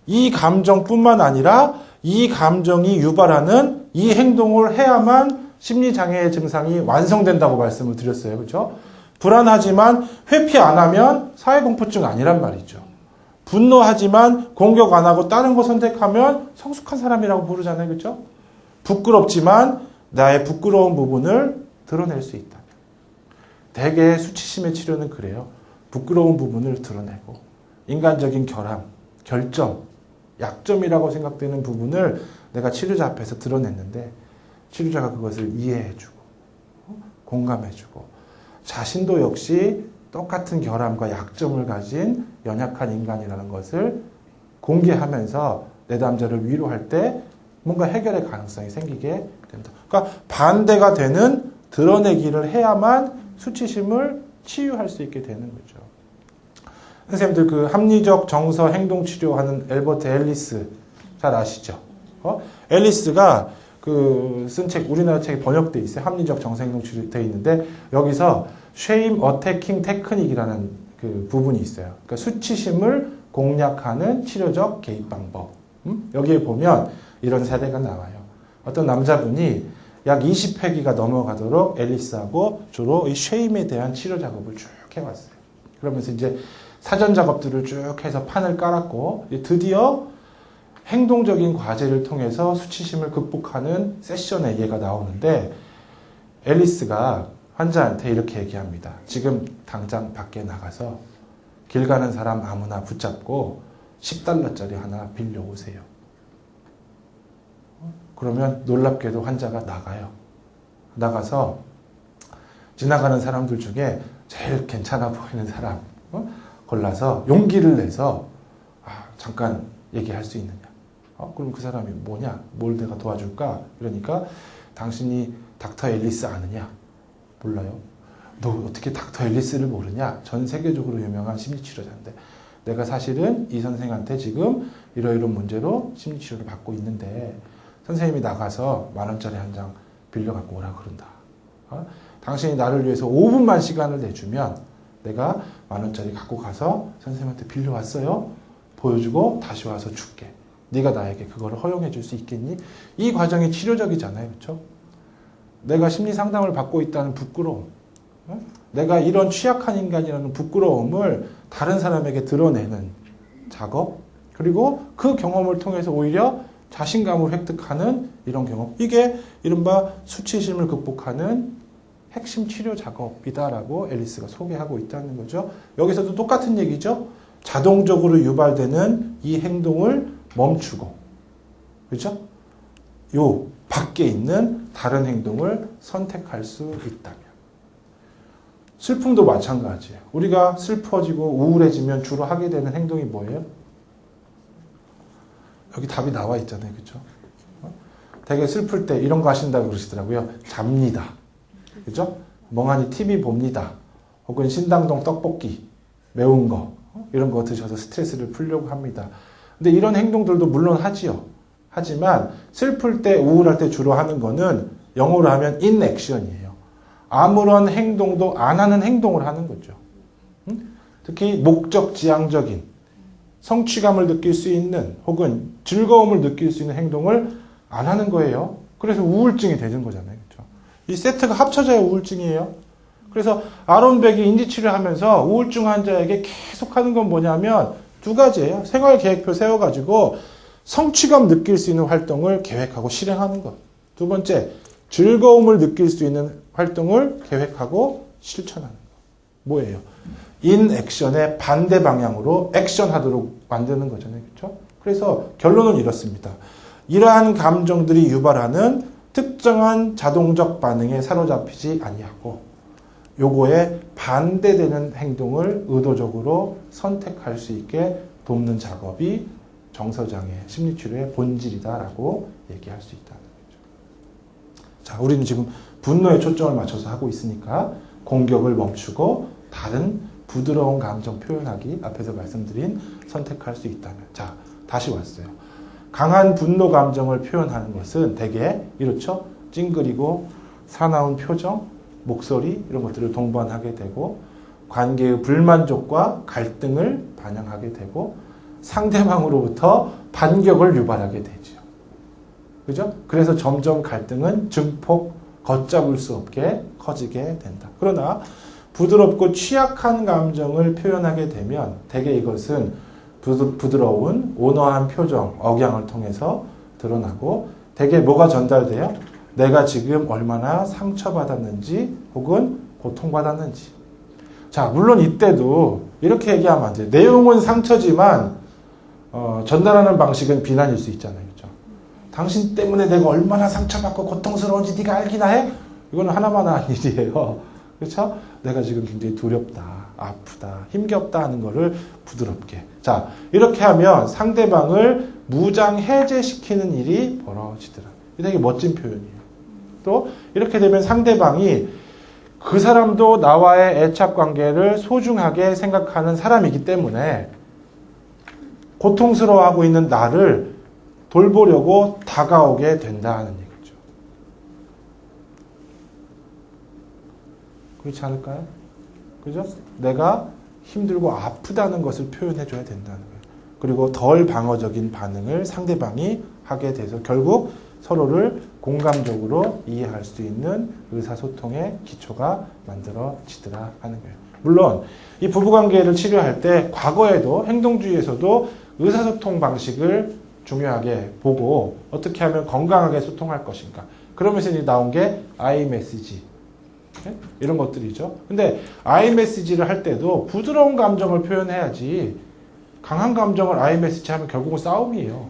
이 감정뿐만 아니라 이 감정이 유발하는 이 행동을 해야만 심리장애의 증상이 완성된다고 말씀을 드렸어요. 그렇죠? 불안하지만 회피 안 하면 사회공포증 아니란 말이죠. 분노하지만 공격 안 하고 다른 거 선택하면 성숙한 사람이라고 부르잖아요. 그렇죠? 부끄럽지만 나의 부끄러운 부분을 드러낼 수 있다. 대개 수치심의 치료는 그래요. 부끄러운 부분을 드러내고 인간적인 결함, 결점, 약점이라고 생각되는 부분을 내가 치료자 앞에서 드러냈는데 치료자가 그것을 이해해주고 공감해주고 자신도 역시 똑같은 결함과 약점을 가진 연약한 인간이라는 것을 공개하면서 내담자를 위로할 때 뭔가 해결의 가능성이 생기게 된다. 그러니까 반대가 되는 드러내기를 해야만 수치심을 치유할 수 있게 되는 거죠. 선생님들 그 합리적 정서 행동 치료하는 엘버트 앨리스 잘 아시죠? 앨리스가 쓴 책, 우리나라 책에 번역돼 있어요. 합리적 정서행동 치료 돼 있는데 여기서 Shame Attacking Technique이라는 그 부분이 있어요. 그러니까 수치심을 공략하는 치료적 개입 방법. 여기에 보면 이런 사례가 나와요. 어떤 남자분이 약 20회기가 넘어가도록 앨리스하고 주로 이 쉐임에 대한 치료 작업을 쭉 해왔어요. 그러면서 이제 사전 작업들을 쭉 해서 판을 깔았고 드디어 행동적인 과제를 통해서 수치심을 극복하는 세션에 얘가 나오는데 앨리스가 환자한테 이렇게 얘기합니다. 지금 당장 밖에 나가서 길 가는 사람 아무나 붙잡고 $10짜리 하나 빌려오세요. 그러면 놀랍게도 환자가 나가요. 나가서 지나가는 사람들 중에 제일 괜찮아 보이는 사람 골라서 용기를 내서 잠깐 얘기할 수 있느냐. 그럼 그 사람이 뭐냐? 뭘 내가 도와줄까? 그러니까 당신이 닥터 앨리스 아느냐? 몰라요. 너 어떻게 닥터 앨리스를 모르냐? 전 세계적으로 유명한 심리치료자인데 내가 사실은 이 선생한테 지금 이러이런 문제로 심리치료를 받고 있는데 선생님이 나가서 $10,000 한 장 빌려갖고 오라 그런다. 당신이 나를 위해서 5분만 시간을 내주면 내가 $10,000 갖고 가서 선생님한테 빌려왔어요. 보여주고 다시 와서 줄게. 네가 나에게 그거를 허용해 줄 수 있겠니? 이 과정이 치료적이잖아요. 그렇죠? 내가 심리 상담을 받고 있다는 부끄러움. 내가 이런 취약한 인간이라는 부끄러움을 다른 사람에게 드러내는 작업. 그리고 그 경험을 통해서 오히려 자신감을 획득하는 이런 경험. 이게 이른바 수치심을 극복하는 핵심 치료 작업이다라고 앨리스가 소개하고 있다는 거죠. 여기서도 똑같은 얘기죠. 자동적으로 유발되는 이 행동을 멈추고, 그렇죠? 요 밖에 있는 다른 행동을 선택할 수 있다면. 슬픔도 마찬가지예요. 우리가 슬퍼지고 우울해지면 주로 하게 되는 행동이 뭐예요? 여기 답이 나와 있잖아요. 그렇죠? 되게 슬플 때 이런 거 하신다고 그러시더라고요. 잡니다. 그죠? 멍하니 TV 봅니다. 혹은 신당동 떡볶이, 매운 거, 이런 거 드셔서 스트레스를 풀려고 합니다. 근데 이런 행동들도 물론 하지요. 하지만 슬플 때, 우울할 때 주로 하는 거는 영어로 하면 inaction이에요. 아무런 행동도 안 하는 행동을 하는 거죠. 특히 목적지향적인 성취감을 느낄 수 있는 혹은 즐거움을 느낄 수 있는 행동을 안 하는 거예요. 그래서 우울증이 되는 거잖아요. 그렇죠? 이 세트가 합쳐져야 우울증이에요. 그래서 아론 벡이 인지치료를 하면서 우울증 환자에게 계속 하는 건 뭐냐면 두 가지예요. 생활계획표 세워가지고 성취감 느낄 수 있는 활동을 계획하고 실행하는 것. 두 번째, 즐거움을 느낄 수 있는 활동을 계획하고 실천하는 것. 뭐예요? 인액션의 반대 방향으로 액션하도록 만드는 거잖아요. 그렇죠? 그래서 결론은 이렇습니다. 이러한 감정들이 유발하는 특정한 자동적 반응에 사로잡히지 아니하고 요거에 반대되는 행동을 의도적으로 선택할 수 있게 돕는 작업이 정서장애 심리치료의 본질이다라고 얘기할 수 있다는 거죠. 자, 우리는 지금 분노에 초점을 맞춰서 하고 있으니까 공격을 멈추고 다른 부드러운 감정 표현하기, 앞에서 말씀드린 선택할 수 있다면. 자, 다시 왔어요. 강한 분노 감정을 표현하는 것은 대개 이렇죠. 찡그리고 사나운 표정, 목소리 이런 것들을 동반하게 되고 관계의 불만족과 갈등을 반영하게 되고 상대방으로부터 반격을 유발하게 되죠. 그죠? 그래서 점점 갈등은 증폭, 걷잡을 수 없게 커지게 된다. 그러나 부드럽고 취약한 감정을 표현하게 되면 대개 이것은 부드러운 온화한 표정, 억양을 통해서 드러나고 대개 뭐가 전달돼요? 내가 지금 얼마나 상처받았는지 혹은 고통받았는지. 자, 물론 이때도 이렇게 얘기하면 안 돼요. 내용은 상처지만 전달하는 방식은 비난일 수 있잖아요. 그렇죠? 당신 때문에 내가 얼마나 상처받고 고통스러운지 네가 알기나 해? 이거는 하나만 한 일이에요. 그렇죠? 내가 지금 굉장히 두렵다, 아프다, 힘겹다 하는 거를 부드럽게. 자, 이렇게 하면 상대방을 무장 해제시키는 일이 벌어지더라. 이게 되게 멋진 표현이에요. 또 이렇게 되면 상대방이 그 사람도 나와의 애착 관계를 소중하게 생각하는 사람이기 때문에 고통스러워하고 있는 나를 돌보려고 다가오게 된다는 얘기죠. 그렇지 않을까요? 그죠? 내가 힘들고 아프다는 것을 표현해줘야 된다는 거예요. 그리고 덜 방어적인 반응을 상대방이 하게 돼서 결국 서로를 공감적으로 이해할 수 있는 의사소통의 기초가 만들어지더라 하는 거예요. 물론 이 부부관계를 치료할 때 과거에도 행동주의에서도 의사소통 방식을 중요하게 보고 어떻게 하면 건강하게 소통할 것인가. 그러면서 이제 나온 게 아이메시지 이런 것들이죠. 근데 아이메시지를 할 때도 부드러운 감정을 표현해야지 강한 감정을 아이메시지 하면 결국은 싸움이에요.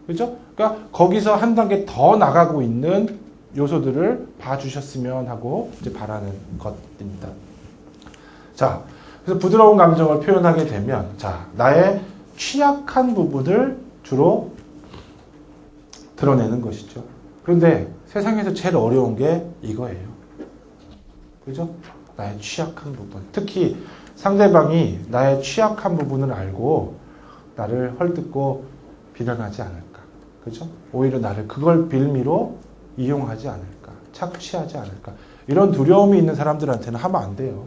그죠? 그러니까 거기서 한 단계 더 나가고 있는 요소들을 봐주셨으면 하고 이제 바라는 것입니다. 자, 그래서 부드러운 감정을 표현하게 되면 자, 나의 취약한 부분을 주로 드러내는 것이죠. 그런데 세상에서 제일 어려운 게 이거예요. 그죠? 나의 취약한 부분. 특히 상대방이 나의 취약한 부분을 알고 나를 헐뜯고 비난하지 않을까. 그죠? 오히려 나를 그걸 빌미로 이용하지 않을까. 착취하지 않을까. 이런 두려움이 있는 사람들한테는 하면 안 돼요.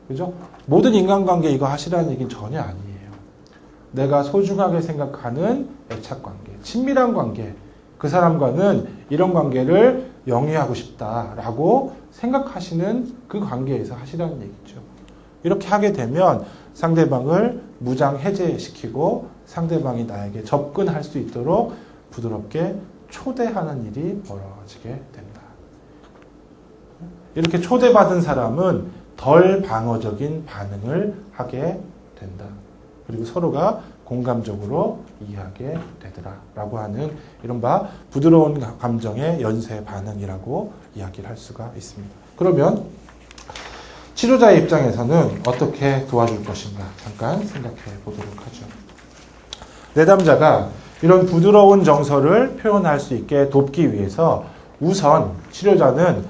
그죠? 모든 인간관계 이거 하시라는 얘기는 전혀 아니에요. 내가 소중하게 생각하는 애착관계, 친밀한 관계, 그 사람과는 이런 관계를 영위하고 싶다라고 생각하시는 그 관계에서 하시라는 얘기죠. 이렇게 하게 되면 상대방을 무장 해제시키고 상대방이 나에게 접근할 수 있도록 부드럽게 초대하는 일이 벌어지게 된다. 이렇게 초대받은 사람은 덜 방어적인 반응을 하게 된다. 그리고 서로가 공감적으로 이해하게 되더라라고 하는 이른바 부드러운 감정의 연쇄 반응이라고 이야기를 할 수가 있습니다. 그러면 치료자의 입장에서는 어떻게 도와줄 것인가 잠깐 생각해 보도록 하죠. 내담자가 이런 부드러운 정서를 표현할 수 있게 돕기 위해서 우선 치료자는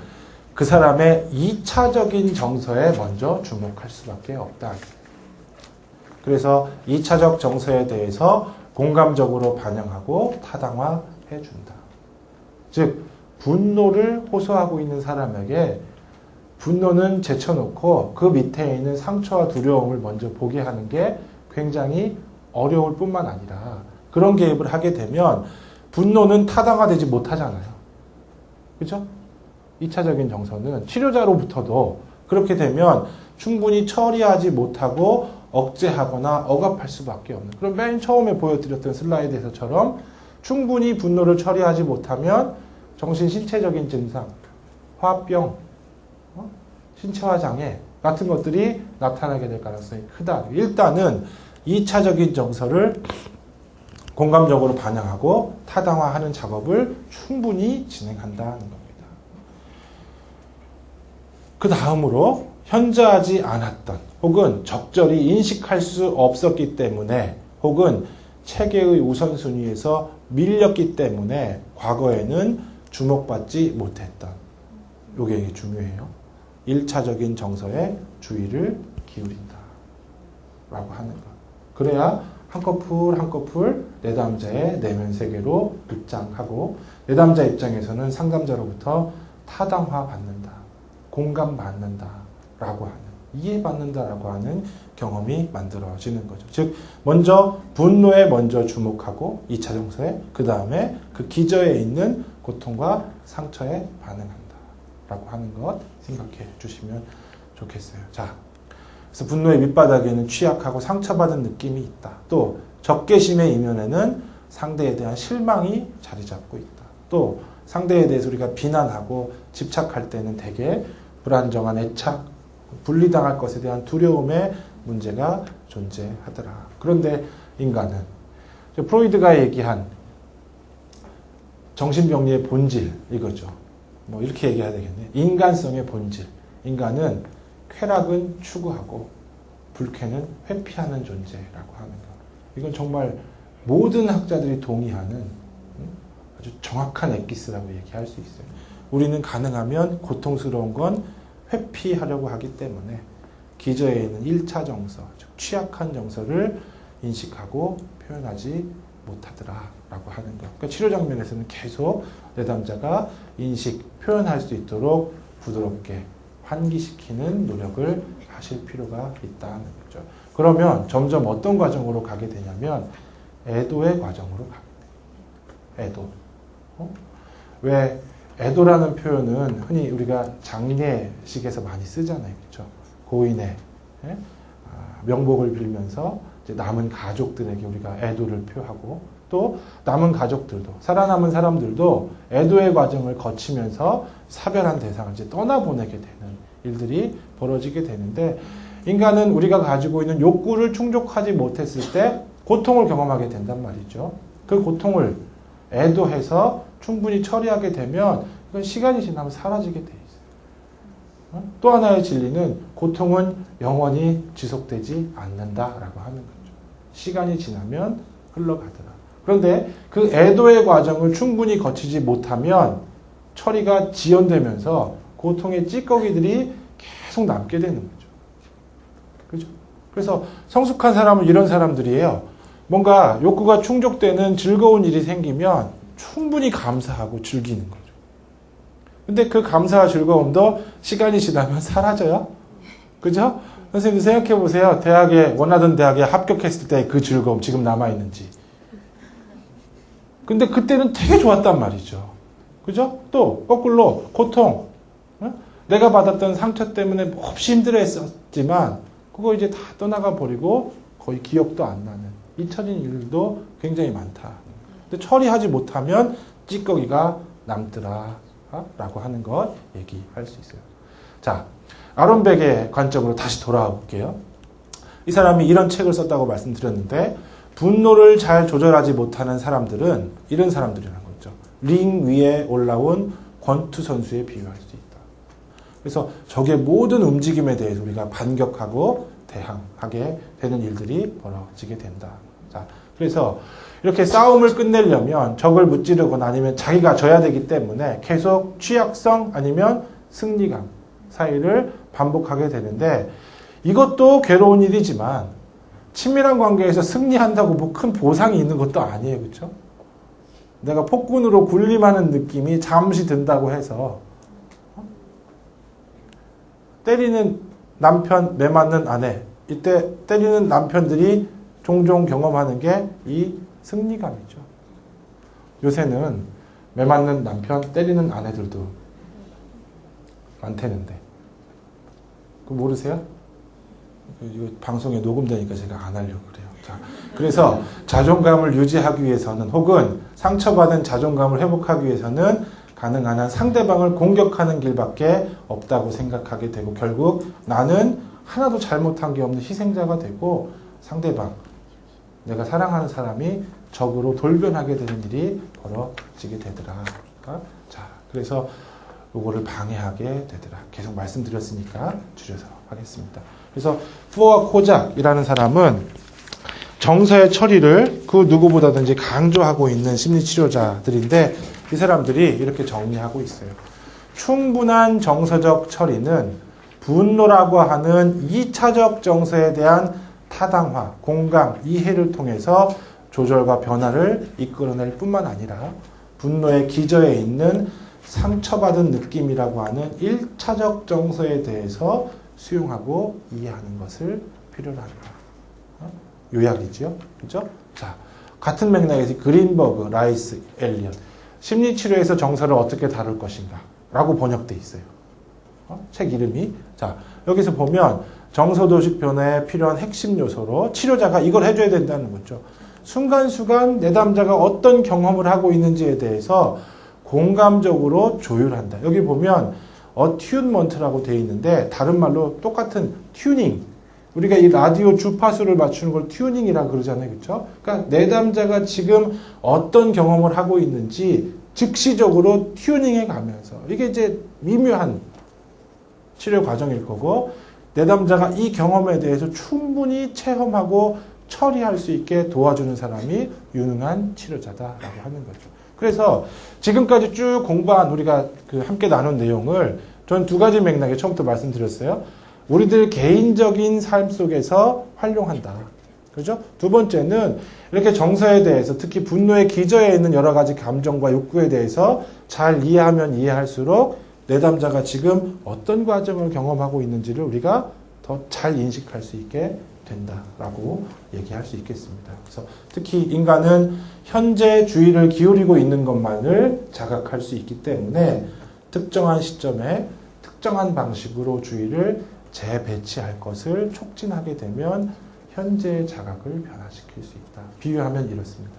그 사람의 2차적인 정서에 먼저 주목할 수밖에 없다. 그래서 2차적 정서에 대해서 공감적으로 반영하고 타당화해 준다. 즉 분노를 호소하고 있는 사람에게 분노는 제쳐놓고 그 밑에 있는 상처와 두려움을 먼저 보게 하는 게 굉장히 어려울 뿐만 아니라 그런 개입을 하게 되면 분노는 타당화되지 못하잖아요. 그렇죠? 2차적인 정서는 치료자로부터도 그렇게 되면 충분히 처리하지 못하고 억제하거나 억압할 수밖에 없는. 그럼 맨 처음에 보여드렸던 슬라이드에서처럼 충분히 분노를 처리하지 못하면 정신 신체적인 증상, 화병, 신체화 장애 같은 것들이 나타나게 될 가능성이 크다. 일단은 2차적인 정서를 공감적으로 반영하고 타당화하는 작업을 충분히 진행한다는 겁니다. 그 다음으로 현저하지 않았던 혹은 적절히 인식할 수 없었기 때문에 혹은 체계의 우선순위에서 밀렸기 때문에 과거에는 주목받지 못했던 이게 중요해요. 1차적인 정서에 주의를 기울인다 라고 하는 것. 그래야 한꺼풀 한꺼풀 내담자의 내면 세계로 입장하고 내담자 입장에서는 상담자로부터 타당화 받는다, 공감받는다 라고 하는, 이해받는다라고 하는 경험이 만들어지는 거죠. 즉 먼저 분노에 먼저 주목하고 2차 정서에, 그 다음에 그 기저에 있는 고통과 상처에 반응한다 라고 하는 것 생각해 주시면 좋겠어요. 자, 그래서 분노의 밑바닥에는 취약하고 상처받은 느낌이 있다. 또 적개심의 이면에는 상대에 대한 실망이 자리 잡고 있다. 또 상대에 대해서 우리가 비난하고 집착할 때는 되게 불안정한 애착, 분리당할 것에 대한 두려움의 문제가 존재하더라. 그런데 인간은 프로이드가 얘기한 정신병리의 본질 이거죠. 뭐 이렇게 얘기해야 되겠네. 인간성의 본질. 인간은 쾌락은 추구하고 불쾌는 회피하는 존재라고 하는 것. 이건 정말 모든 학자들이 동의하는 아주 정확한 엑기스라고 얘기할 수 있어요. 우리는 가능하면 고통스러운 건 회피하려고 하기 때문에 기저에 있는 1차 정서, 즉 취약한 정서를 인식하고 표현하지 못하더라라고 하는 것. 그러니까 치료 장면에서는 계속 내담자가 인식, 표현할 수 있도록 부드럽게 환기시키는 노력을 하실 필요가 있다는 거죠. 그러면 점점 어떤 과정으로 가게 되냐면 애도의 과정으로 가게 돼요. 애도. 왜 애도라는 표현은 흔히 우리가 장례식에서 많이 쓰잖아요. 그렇죠? 고인의 명복을 빌면서 이제 남은 가족들에게 우리가 애도를 표하고 또 남은 가족들도 살아남은 사람들도 애도의 과정을 거치면서 사별한 대상을 이제 떠나보내게 되는 일들이 벌어지게 되는데 인간은 우리가 가지고 있는 욕구를 충족하지 못했을 때 고통을 경험하게 된단 말이죠. 그 고통을 애도해서 충분히 처리하게 되면 그건 시간이 지나면 사라지게 돼 있어요. 또 하나의 진리는 고통은 영원히 지속되지 않는다라고 하는 거죠. 시간이 지나면 흘러가더라. 그런데 그 애도의 과정을 충분히 거치지 못하면 처리가 지연되면서 고통의 찌꺼기들이 계속 남게 되는 거죠. 그죠? 그래서 성숙한 사람은 이런 사람들이에요. 뭔가 욕구가 충족되는 즐거운 일이 생기면 충분히 감사하고 즐기는 거죠. 근데 그 감사와 즐거움도 시간이 지나면 사라져요. 그죠? 선생님도 생각해 보세요. 원하던 대학에 합격했을 때 그 즐거움 지금 남아있는지. 근데 그때는 되게 좋았단 말이죠. 그죠? 또 거꾸로 고통. 내가 받았던 상처 때문에 몹시 힘들어했었지만 그거 이제 다 떠나가 버리고 거의 기억도 안 나는 잊혀진 일도 굉장히 많다. 근데 처리하지 못하면 찌꺼기가 남더라 라고 하는 것 얘기할 수 있어요. 자, 아론백의 관점으로 다시 돌아와 볼게요. 이 사람이 이런 책을 썼다고 말씀드렸는데 분노를 잘 조절하지 못하는 사람들은 이런 사람들이라는 거죠. 링 위에 올라온 권투 선수에 비유할 수 있다. 그래서 적의 모든 움직임에 대해서 우리가 반격하고 대항하게 되는 일들이 벌어지게 된다. 자, 그래서 이렇게 싸움을 끝내려면 적을 무찌르거나 아니면 자기가 져야 되기 때문에 계속 취약성 아니면 승리감 사이를 반복하게 되는데 이것도 괴로운 일이지만 친밀한 관계에서 승리한다고 뭐 큰 보상이 있는 것도 아니에요. 그렇죠? 내가 폭군으로 군림하는 느낌이 잠시 든다고 해서 때리는 남편, 매 맞는 아내 이때 때리는 남편들이 종종 경험하는 게 이 승리감이죠. 요새는 매 맞는 남편, 때리는 아내들도 많다는데 그거 모르세요? 이거 방송에 녹음되니까 제가 안 하려고 그래요. 자, 그래서 자존감을 유지하기 위해서는 혹은 상처받은 자존감을 회복하기 위해서는 가능한 한 상대방을 공격하는 길밖에 없다고 생각하게 되고 결국 나는 하나도 잘못한 게 없는 희생자가 되고 상대방, 내가 사랑하는 사람이 적으로 돌변하게 되는 일이 벌어지게 되더라. 자, 그래서 요거를 방해하게 되더라. 계속 말씀드렸으니까 줄여서 하겠습니다. 그래서 푸어와 코작이라는 사람은 정서의 처리를 그 누구보다든지 강조하고 있는 심리치료자들인데 이 사람들이 이렇게 정리하고 있어요. 충분한 정서적 처리는 분노라고 하는 2차적 정서에 대한 타당화, 공감, 이해를 통해서 조절과 변화를 이끌어낼 뿐만 아니라 분노의 기저에 있는 상처받은 느낌이라고 하는 1차적 정서에 대해서 수용하고 이해하는 것을 필요로 한다. 요약이죠. 그죠? 자, 같은 맥락에서 그린버그, 라이스, 엘리엇. 심리치료에서 정서를 어떻게 다룰 것인가 라고 번역되어 있어요. 책 이름이. 자, 여기서 보면 정서도식 변화에 필요한 핵심 요소로 치료자가 이걸 해줘야 된다는 거죠. 순간순간 내담자가 어떤 경험을 하고 있는지에 대해서 공감적으로 조율한다. 여기 보면 어튜먼트라고 되어 있는데 다른 말로 똑같은 튜닝. 우리가 이 라디오 주파수를 맞추는 걸 튜닝이라고 그러잖아요. 그렇죠? 그러니까 내담자가 지금 어떤 경험을 하고 있는지 즉시적으로 튜닝해 가면서 이게 이제 미묘한 치료 과정일 거고 내담자가 이 경험에 대해서 충분히 체험하고 처리할 수 있게 도와주는 사람이 유능한 치료자다라고 하는 거죠. 그래서 지금까지 쭉 공부한 우리가 함께 나눈 내용을 전 두 가지 맥락에 처음부터 말씀드렸어요. 우리들 개인적인 삶 속에서 활용한다. 그죠? 두 번째는 이렇게 정서에 대해서 특히 분노의 기저에 있는 여러 가지 감정과 욕구에 대해서 잘 이해하면 이해할수록 내담자가 지금 어떤 과정을 경험하고 있는지를 우리가 더 잘 인식할 수 있게 된다라고 얘기할 수 있겠습니다. 그래서 특히 인간은 현재 주의를 기울이고 있는 것만을 자각할 수 있기 때문에 특정한 시점에 특정한 방식으로 주의를 재배치할 것을 촉진하게 되면 현재의 자각을 변화시킬 수 있다. 비유하면 이렇습니다.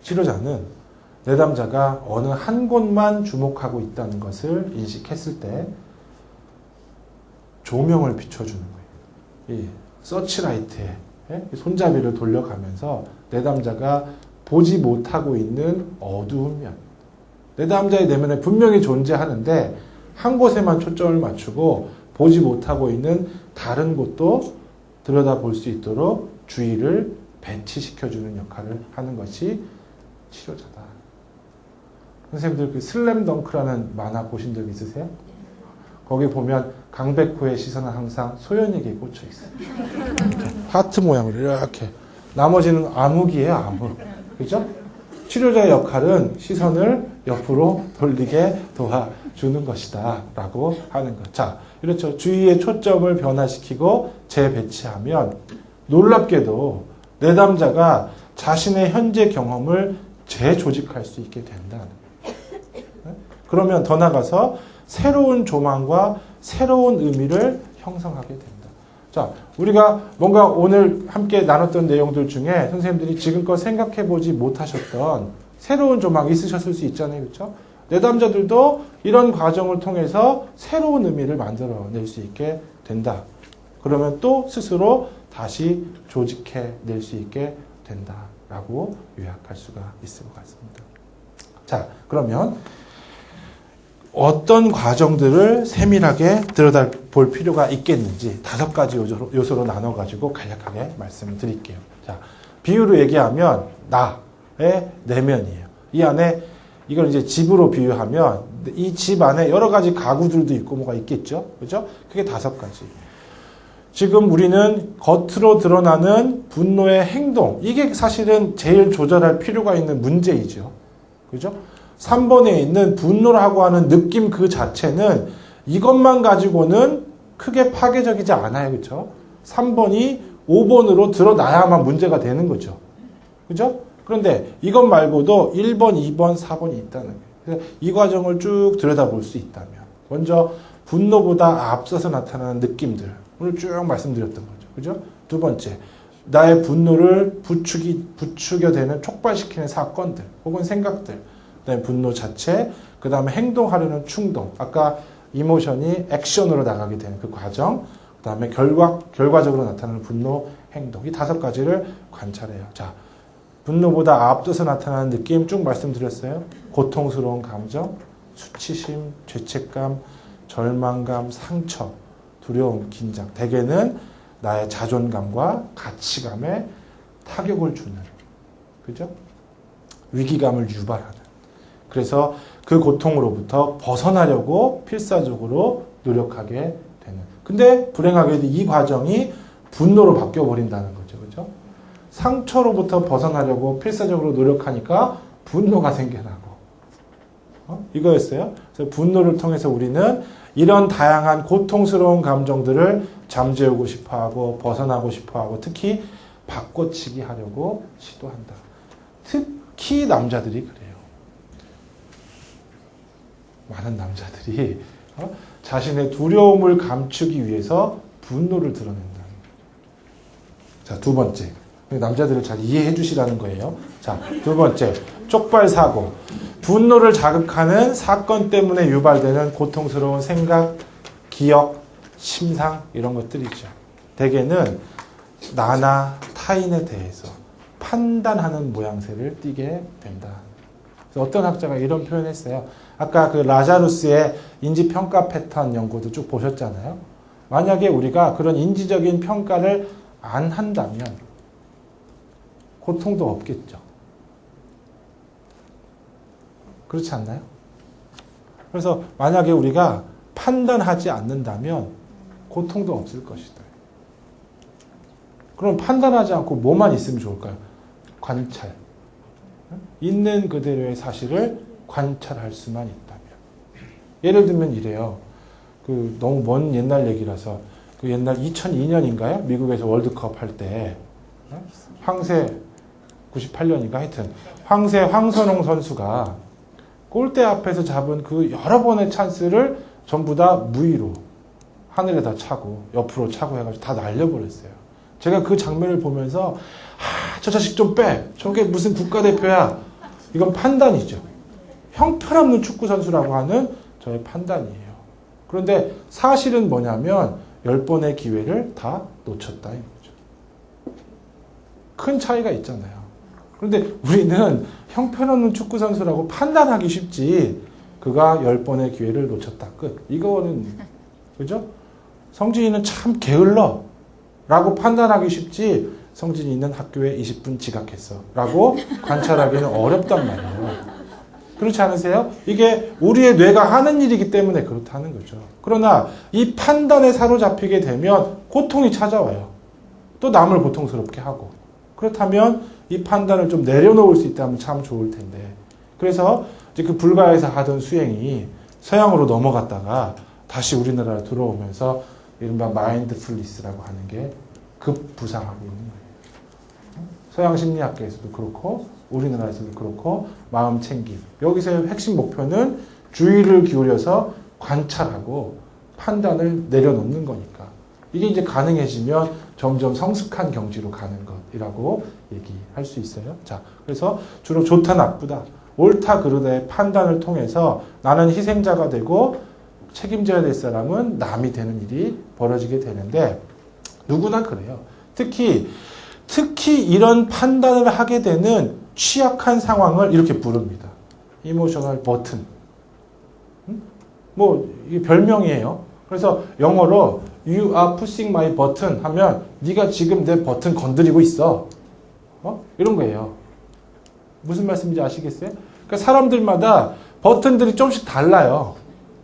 치료자는 내담자가 어느 한 곳만 주목하고 있다는 것을 인식했을 때 조명을 비춰주는 거예요. 이 서치라이트에 손잡이를 돌려가면서 내담자가 보지 못하고 있는 어두운 면, 내담자의 내면에 분명히 존재하는데 한 곳에만 초점을 맞추고 보지 못하고 있는 다른 곳도 들여다볼 수 있도록 주의를 배치시켜주는 역할을 하는 것이 치료자다. 선생님들 그 슬램덩크라는 만화 보신 적 있으세요? 거기 보면 강백호의 시선은 항상 소연에게 꽂혀 있어요. 하트 모양으로 이렇게. 나머지는 암흑이에요, 암흑. 그죠? 치료자의 역할은 시선을 옆으로 돌리게 도와주는 것이다. 라고 하는 것. 자, 그렇죠. 주의의 초점을 변화시키고 재배치하면 놀랍게도 내담자가 자신의 현재 경험을 재조직할 수 있게 된다. 그러면 더 나아가서 새로운 조망과 새로운 의미를 형성하게 된다. 자, 우리가 뭔가 오늘 함께 나눴던 내용들 중에 선생님들이 지금껏 생각해보지 못하셨던 새로운 조망이 있으셨을 수 있잖아요. 그렇죠? 내담자들도 이런 과정을 통해서 새로운 의미를 만들어낼 수 있게 된다. 그러면 또 스스로 다시 조직해낼 수 있게 된다라고 요약할 수가 있을 것 같습니다. 자, 그러면 어떤 과정들을 세밀하게 들여다볼 필요가 있겠는지 5가지 요소로 나눠가지고 간략하게 말씀을 드릴게요. 자, 비유로 얘기하면 나의 내면이에요. 이 안에 이걸 이제 집으로 비유하면 이 집 안에 여러 가지 가구들도 있고 뭐가 있겠죠. 그죠? 그게 5가지. 지금 우리는 겉으로 드러나는 분노의 행동, 이게 사실은 제일 조절할 필요가 있는 문제이죠. 그죠? 3번에 있는 분노라고 하는 느낌 그 자체는 이것만 가지고는 크게 파괴적이지 않아요. 그렇죠? 3번이 5번으로 드러나야만 문제가 되는 거죠. 그죠? 그런데 이것 말고도 1번, 2번, 4번이 있다는 거예요. 그래서 이 과정을 쭉 들여다볼 수 있다면 먼저 분노보다 앞서서 나타나는 느낌들, 오늘 쭉 말씀드렸던 거죠. 그죠? 2번째, 나의 분노를 부추겨대는 촉발시키는 사건들 혹은 생각들, 그다음에 분노 자체, 그 다음에 행동하려는 충동, 아까 이모션이 액션으로 나가게 되는 그 과정, 그 다음에 결과적으로 나타나는 분노 행동, 이 5가지를 관찰해요. 자, 분노보다 앞서서 나타나는 느낌 쭉 말씀드렸어요. 고통스러운 감정, 수치심, 죄책감, 절망감, 상처, 두려움, 긴장. 대개는 나의 자존감과 가치감에 타격을 주는, 그죠? 위기감을 유발하는. 그래서 그 고통으로부터 벗어나려고 필사적으로 노력하게 되는. 근데 불행하게도 이 과정이 분노로 바뀌어버린다는 거죠. 그죠? 상처로부터 벗어나려고 필사적으로 노력하니까 분노가 생겨나고. 이거였어요. 그래서 분노를 통해서 우리는 이런 다양한 고통스러운 감정들을 잠재우고 싶어하고 벗어나고 싶어하고 특히 바꿔치기 하려고 시도한다. 특히 남자들이 그래요. 많은 남자들이 자신의 두려움을 감추기 위해서 분노를 드러낸다. 자, 2번째. 남자들을 잘 이해해 주시라는 거예요. 자, 2번째. 촉발사고. 분노를 자극하는 사건 때문에 유발되는 고통스러운 생각, 기억, 심상 이런 것들이죠. 대개는 나나 타인에 대해서 판단하는 모양새를 띠게 된다. 그래서 어떤 학자가 이런 표현을 했어요. 아까 그 라자루스의 인지평가 패턴 연구도 쭉 보셨잖아요. 만약에 우리가 그런 인지적인 평가를 안 한다면 고통도 없겠죠. 그렇지 않나요? 그래서 만약에 우리가 판단하지 않는다면 고통도 없을 것이다. 그럼 판단하지 않고 뭐만 있으면 좋을까요? 관찰. 있는 그대로의 사실을 관찰할 수만 있다면. 예를 들면 이래요. 그 너무 먼 옛날 얘기라서 그 옛날 2002년인가요? 미국에서 월드컵 할 때 황새 98년인가 하여튼 황새 황선홍 선수가 골대 앞에서 잡은 그 여러 번의 찬스를 전부 다 무의로 하늘에다 차고 옆으로 차고 해가지고 다 날려버렸어요. 제가 그 장면을 보면서 저 자식 좀 빼. 저게 무슨 국가대표야. 이건 판단이죠. 형편없는 축구선수라고 하는 저의 판단이에요. 그런데 사실은 뭐냐면 10번의 기회를 다 놓쳤다 이거죠. 큰 차이가 있잖아요. 그런데 우리는 형편없는 축구선수라고 판단하기 쉽지 그가 10번의 기회를 놓쳤다. 끝. 이거는 그죠? 성진이는 참 게을러 라고 판단하기 쉽지 성진이는 학교에 20분 지각했어 라고 관찰하기는 어렵단 말이에요. 그렇지 않으세요? 이게 우리의 뇌가 하는 일이기 때문에 그렇다는 거죠. 그러나 이 판단에 사로잡히게 되면 고통이 찾아와요. 또 남을 고통스럽게 하고. 그렇다면 이 판단을 좀 내려놓을 수 있다면 참 좋을 텐데. 그래서 이제 그 불가에서 하던 수행이 서양으로 넘어갔다가 다시 우리나라로 들어오면서 이른바 마인드풀리스라고 하는 게 급부상하고 있는 거예요. 서양 심리학계에서도 그렇고 우리나라에서도 그렇고 마음 챙김. 여기서의 핵심 목표는 주의를 기울여서 관찰하고 판단을 내려놓는 거니까. 이게 이제 가능해지면 점점 성숙한 경지로 가는 것이라고 얘기할 수 있어요. 자, 그래서 주로 좋다 나쁘다, 옳다 그르다의 판단을 통해서 나는 희생자가 되고 책임져야 될 사람은 남이 되는 일이 벌어지게 되는데 누구나 그래요. 특히 이런 판단을 하게 되는 취약한 상황을 이렇게 부릅니다. 이모셔널 버튼. 뭐 이게 별명이에요. 그래서 영어로 You are pushing my button 하면 네가 지금 내 버튼 건드리고 있어. 이런 거예요. 무슨 말씀인지 아시겠어요? 그러니까 사람들마다 버튼들이 조금씩 달라요.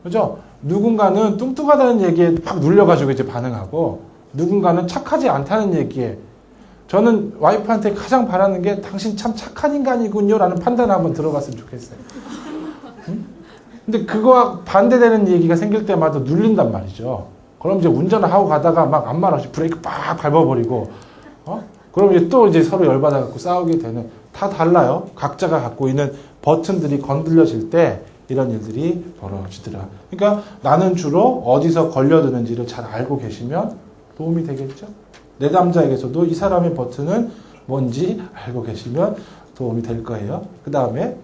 그죠? 누군가는 뚱뚱하다는 얘기에 막 눌려가지고 이제 반응하고 누군가는 착하지 않다는 얘기에 저는 와이프한테 가장 바라는 게 당신 참 착한 인간이군요 라는 판단을 한번 들어봤으면 좋겠어요. 근데 그거와 반대되는 얘기가 생길 때마다 눌린단 말이죠. 그럼 이제 운전을 하고 가다가 막 아무 말 없이 브레이크 빡 밟아버리고 그럼 이제 또 이제 서로 열받아갖고 싸우게 되는, 다 달라요. 각자가 갖고 있는 버튼들이 건드려질 때 이런 일들이 벌어지더라. 그러니까 나는 주로 어디서 걸려드는지를 잘 알고 계시면 도움이 되겠죠. 내담자에게서도 이 사람의 버튼은 뭔지 알고 계시면 도움이 될 거예요. 그 다음에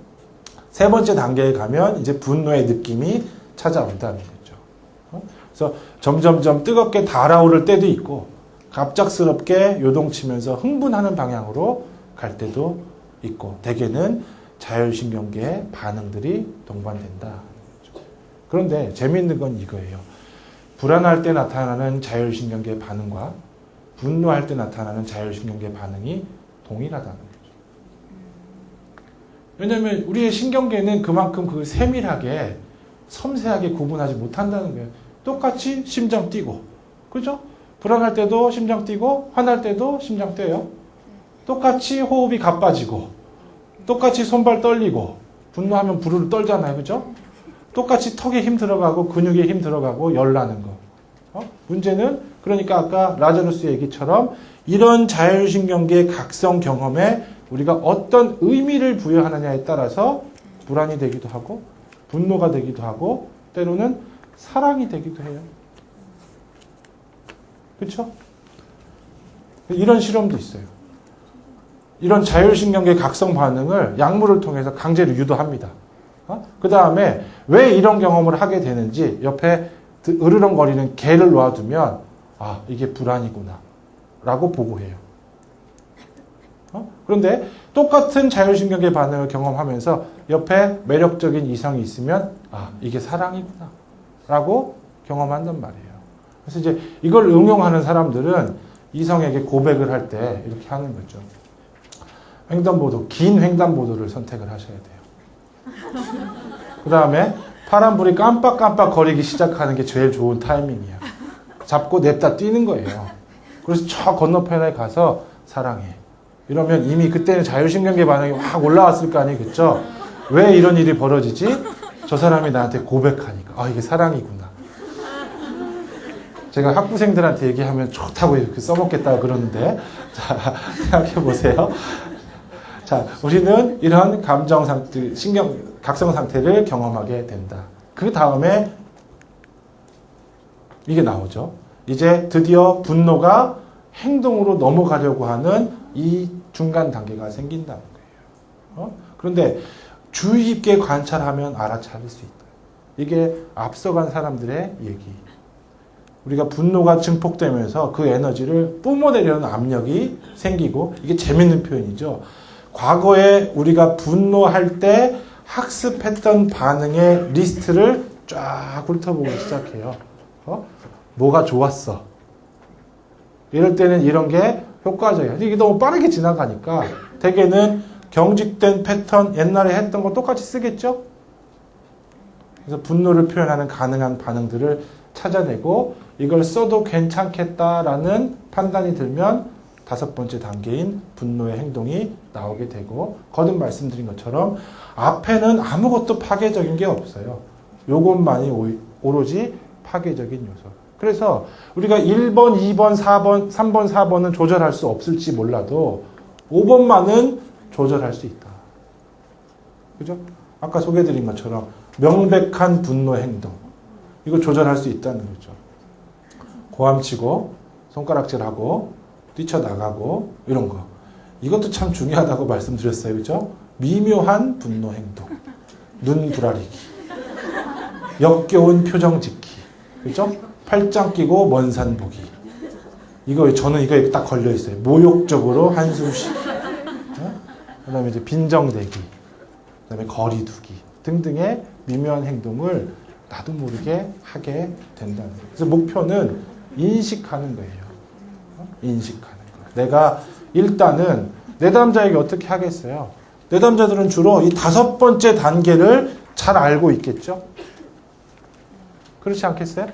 세 번째 단계에 가면 이제 분노의 느낌이 찾아온다는 거죠. 그래서 점점점 뜨겁게 달아오를 때도 있고 갑작스럽게 요동치면서 흥분하는 방향으로 갈 때도 있고 대개는 자율신경계의 반응들이 동반된다. 그런데 재미있는 건 이거예요. 불안할 때 나타나는 자율신경계 반응과 분노할 때 나타나는 자율신경계 반응이 동일하다는 거죠. 왜냐하면 우리의 신경계는 그만큼 그 세밀하게 섬세하게 구분하지 못한다는 거예요. 똑같이 심장 뛰고, 그죠? 불안할 때도 심장 뛰고 화날 때도 심장 뛰어요. 똑같이 호흡이 가빠지고 똑같이 손발 떨리고 분노하면 부르르 떨잖아요. 그죠? 똑같이 턱에 힘 들어가고 근육에 힘 들어가고 열나는 거. 문제는 그러니까 아까 라자루스 얘기처럼 이런 자율신경계 각성 경험에 우리가 어떤 의미를 부여하느냐에 따라서 불안이 되기도 하고 분노가 되기도 하고 때로는 사랑이 되기도 해요. 그렇죠? 이런 실험도 있어요. 이런 자율신경계 각성 반응을 약물을 통해서 강제로 유도합니다. 그 다음에 왜 이런 경험을 하게 되는지 옆에 으르렁거리는 개를 놓아두면 아, 이게 불안이구나 라고 보고해요. 그런데 똑같은 자율신경계 반응을 경험하면서 옆에 매력적인 이성이 있으면 아, 이게 사랑이구나 라고 경험한단 말이에요. 그래서 이제 이걸 응용하는 사람들은 이성에게 고백을 할 때 이렇게 하는 거죠. 횡단보도, 긴 횡단보도를 선택을 하셔야 돼요. 그 다음에 파란불이 깜빡깜빡 거리기 시작하는 게 제일 좋은 타이밍이야. 잡고 냅다 뛰는 거예요. 그래서 저 건너편에 가서 사랑해. 이러면 이미 그때는 자율신경계 반응이 확 올라왔을 거 아니에요. 그쵸? 왜 이런 일이 벌어지지? 저 사람이 나한테 고백하니까 아 이게 사랑이구나. 제가 학부생들한테 얘기하면 좋다고 이렇게 써먹겠다고 그러는데 자 생각해 보세요. 자 우리는 이런 감정 상태, 각성 상태를 경험하게 된다. 그 다음에 이게 나오죠. 이제 드디어 분노가 행동으로 넘어가려고 하는 이 중간 단계가 생긴다는 거예요. 그런데 주의 깊게 관찰하면 알아차릴 수 있다. 이게 앞서간 사람들의 얘기. 우리가 분노가 증폭되면서 그 에너지를 뿜어내려는 압력이 생기고 이게 재밌는 표현이죠. 과거에 우리가 분노할 때 학습했던 반응의 리스트를 쫙 훑어보기 시작해요. 뭐가 좋았어? 이럴 때는 이런 게 효과적이야. 이게 너무 빠르게 지나가니까 대개는 경직된 패턴, 옛날에 했던 거 똑같이 쓰겠죠? 그래서 분노를 표현하는 가능한 반응들을 찾아내고 이걸 써도 괜찮겠다라는 판단이 들면 5번째 단계인 분노의 행동이 나오게 되고 거듭 말씀드린 것처럼 앞에는 아무것도 파괴적인 게 없어요. 요것만이 오로지 파괴적인 요소. 그래서 우리가 1번, 2번, 4번, 3번, 4번은 조절할 수 없을지 몰라도 5번만은 조절할 수 있다. 그죠? 아까 소개해드린 것처럼 명백한 분노 행동. 이거 조절할 수 있다는 거죠. 고함치고 손가락질하고 뛰쳐나가고 이런 거. 이것도 참 중요하다고 말씀드렸어요. 그죠? 미묘한 분노 행동. 눈 부라리기. 역겨운 표정 짓기. 그죠? 팔짱 끼고 먼 산 보기. 저는 이거에 딱 걸려 있어요. 모욕적으로 한숨 쉬기. 그 다음에 이제 빈정대기. 그 다음에 거리 두기. 등등의 미묘한 행동을 나도 모르게 하게 된다는 거예요. 그래서 목표는 인식하는 거예요. 인식하는 거. 내가 일단은 내담자에게 어떻게 하겠어요? 내담자들은 주로 이 5번째 단계를 잘 알고 있겠죠? 그렇지 않겠어요?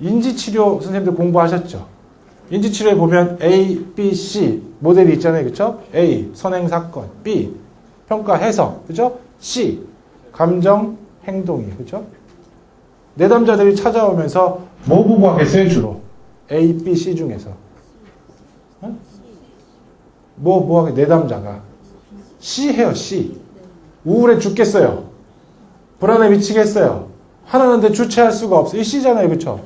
인지치료 선생님들 공부하셨죠? 인지치료에 보면 A, B, C 모델이 있잖아요. 그렇죠? A, 선행사건. B, 평가 해석. 그죠? C, 감정, 행동이. 그죠? 내담자들이 찾아오면서 뭐 보고 하겠어요, 주로? A, B, C 중에서. 뭐 하게, 내담자가. C 해요, C. 우울해 죽겠어요. 불안해 미치겠어요. 화나는데 주체할 수가 없어요. 이 C잖아요, 그쵸?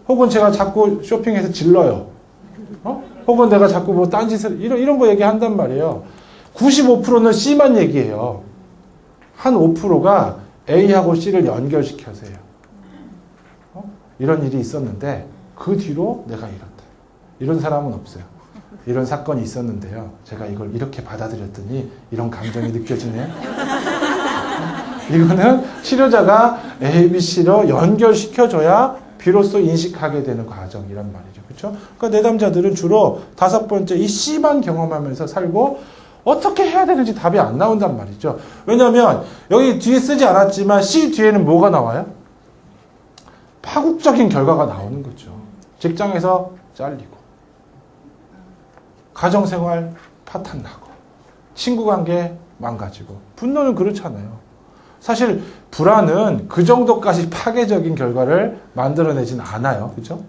혹은 제가 자꾸 쇼핑해서 질러요. 혹은 내가 자꾸 뭐 딴짓을, 이런 거 얘기한단 말이에요. 95%는 C만 얘기해요. 한 5%가 A하고 C를 연결시켜서 해요. 이런 일이 있었는데 그 뒤로 내가 이렇다. 이런 사람은 없어요. 이런 사건이 있었는데요. 제가 이걸 이렇게 받아들였더니 이런 감정이 느껴지네요. 이거는 치료자가 A, B, C로 연결시켜줘야 비로소 인식하게 되는 과정이란 말이죠. 그렇죠? 그러니까 내담자들은 주로 5번째 이 C만 경험하면서 살고 어떻게 해야 되는지 답이 안 나온단 말이죠. 왜냐하면 여기 뒤에 쓰지 않았지만 C 뒤에는 뭐가 나와요? 파국적인 결과가 나오는 거죠. 직장에서 잘리고 가정생활 파탄나고 친구관계 망가지고 분노는 그렇잖아요. 사실 불안은 그 정도까지 파괴적인 결과를 만들어내진 않아요. 그죠?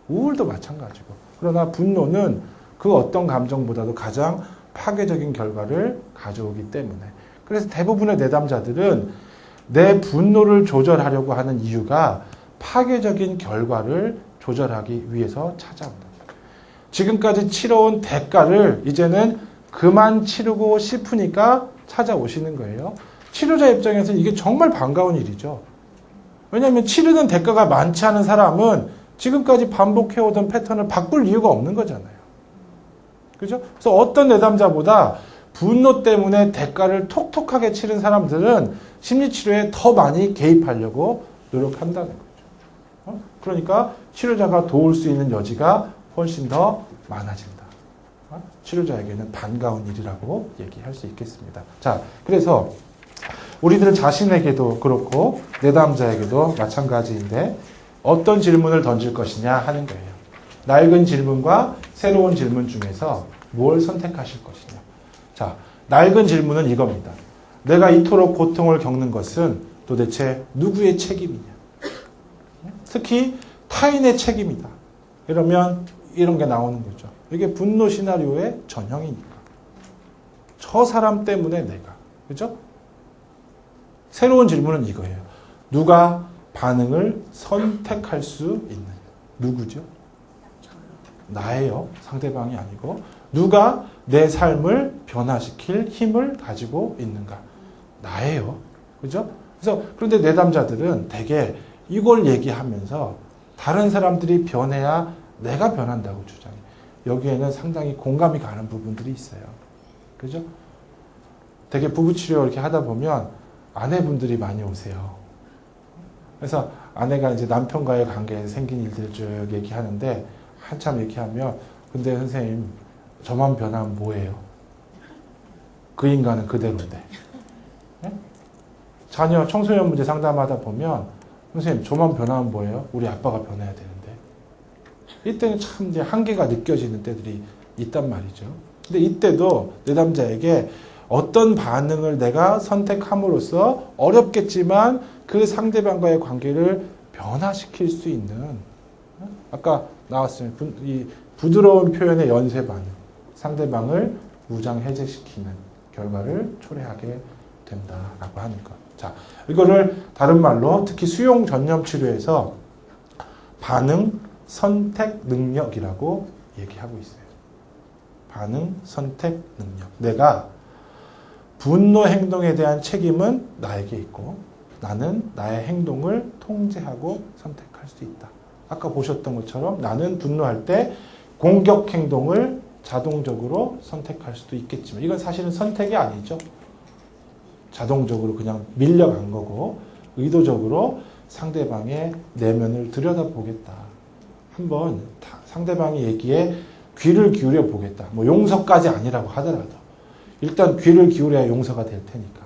우울도 마찬가지고. 그러나 분노는 그 어떤 감정보다도 가장 파괴적인 결과를 가져오기 때문에. 그래서 대부분의 내담자들은 내 분노를 조절하려고 하는 이유가 파괴적인 결과를 조절하기 위해서 찾아온다. 지금까지 치러온 대가를 이제는 그만 치르고 싶으니까 찾아오시는 거예요. 치료자 입장에서는 이게 정말 반가운 일이죠. 왜냐하면 치르는 대가가 많지 않은 사람은 지금까지 반복해오던 패턴을 바꿀 이유가 없는 거잖아요. 그죠? 그래서 어떤 내담자보다 분노 때문에 대가를 톡톡하게 치른 사람들은 심리치료에 더 많이 개입하려고 노력한다는 거죠. 그러니까 치료자가 도울 수 있는 여지가 훨씬 더 많아진다. 치료자에게는 반가운 일이라고 얘기할 수 있겠습니다. 자, 그래서 우리들 자신에게도 그렇고 내담자에게도 마찬가지인데 어떤 질문을 던질 것이냐 하는 거예요. 낡은 질문과 새로운 질문 중에서 뭘 선택하실 것이냐. 자, 낡은 질문은 이겁니다. 내가 이토록 고통을 겪는 것은 도대체 누구의 책임이냐. 특히 타인의 책임이다. 이러면 이런 게 나오는 거죠. 이게 분노 시나리오의 전형이니까. 저 사람 때문에 내가. 그죠? 새로운 질문은 이거예요. 누가 반응을 선택할 수 있느냐. 누구죠? 나예요. 상대방이 아니고. 누가 내 삶을 변화시킬 힘을 가지고 있는가. 나예요. 그죠? 그래서 그런데 내담자들은 대개 이걸 얘기하면서 다른 사람들이 변해야 내가 변한다고 주장해. 여기에는 상당히 공감이 가는 부분들이 있어요. 그죠? 되게 부부치료 이렇게 하다 보면 아내분들이 많이 오세요. 그래서 아내가 이제 남편과의 관계에 생긴 일들 쭉 얘기하는데 한참 얘기하면 근데 선생님 저만 변하면 뭐예요? 그 인간은 그대로인데. 네? 자녀 청소년 문제 상담하다 보면 선생님 저만 변하면 뭐예요? 우리 아빠가 변해야 되는데. 이때는 참 이제 한계가 느껴지는 때들이 있단 말이죠. 근데 이때도 내담자에게 어떤 반응을 내가 선택함으로써 어렵겠지만 그 상대방과의 관계를 변화시킬 수 있는, 아까 나왔어요. 이 부드러운 표현의 연쇄 반응. 상대방을 무장해제시키는 결과를 초래하게 된다라고 하는 것. 자, 이거를 다른 말로 특히 수용 전념 치료에서 반응 선택 능력이라고 얘기하고 있어요. 반응 선택 능력. 내가 분노 행동에 대한 책임은 나에게 있고 나는 나의 행동을 통제하고 선택할 수 있다. 아까 보셨던 것처럼 나는 분노할 때 공격 행동을 자동적으로 선택할 수도 있겠지만 이건 사실은 선택이 아니죠. 자동적으로 그냥 밀려간 거고 의도적으로 상대방의 내면을 들여다보겠다. 한번 상대방의 얘기에 귀를 기울여 보겠다. 뭐 용서까지 아니라고 하더라도 일단 귀를 기울여야 용서가 될 테니까.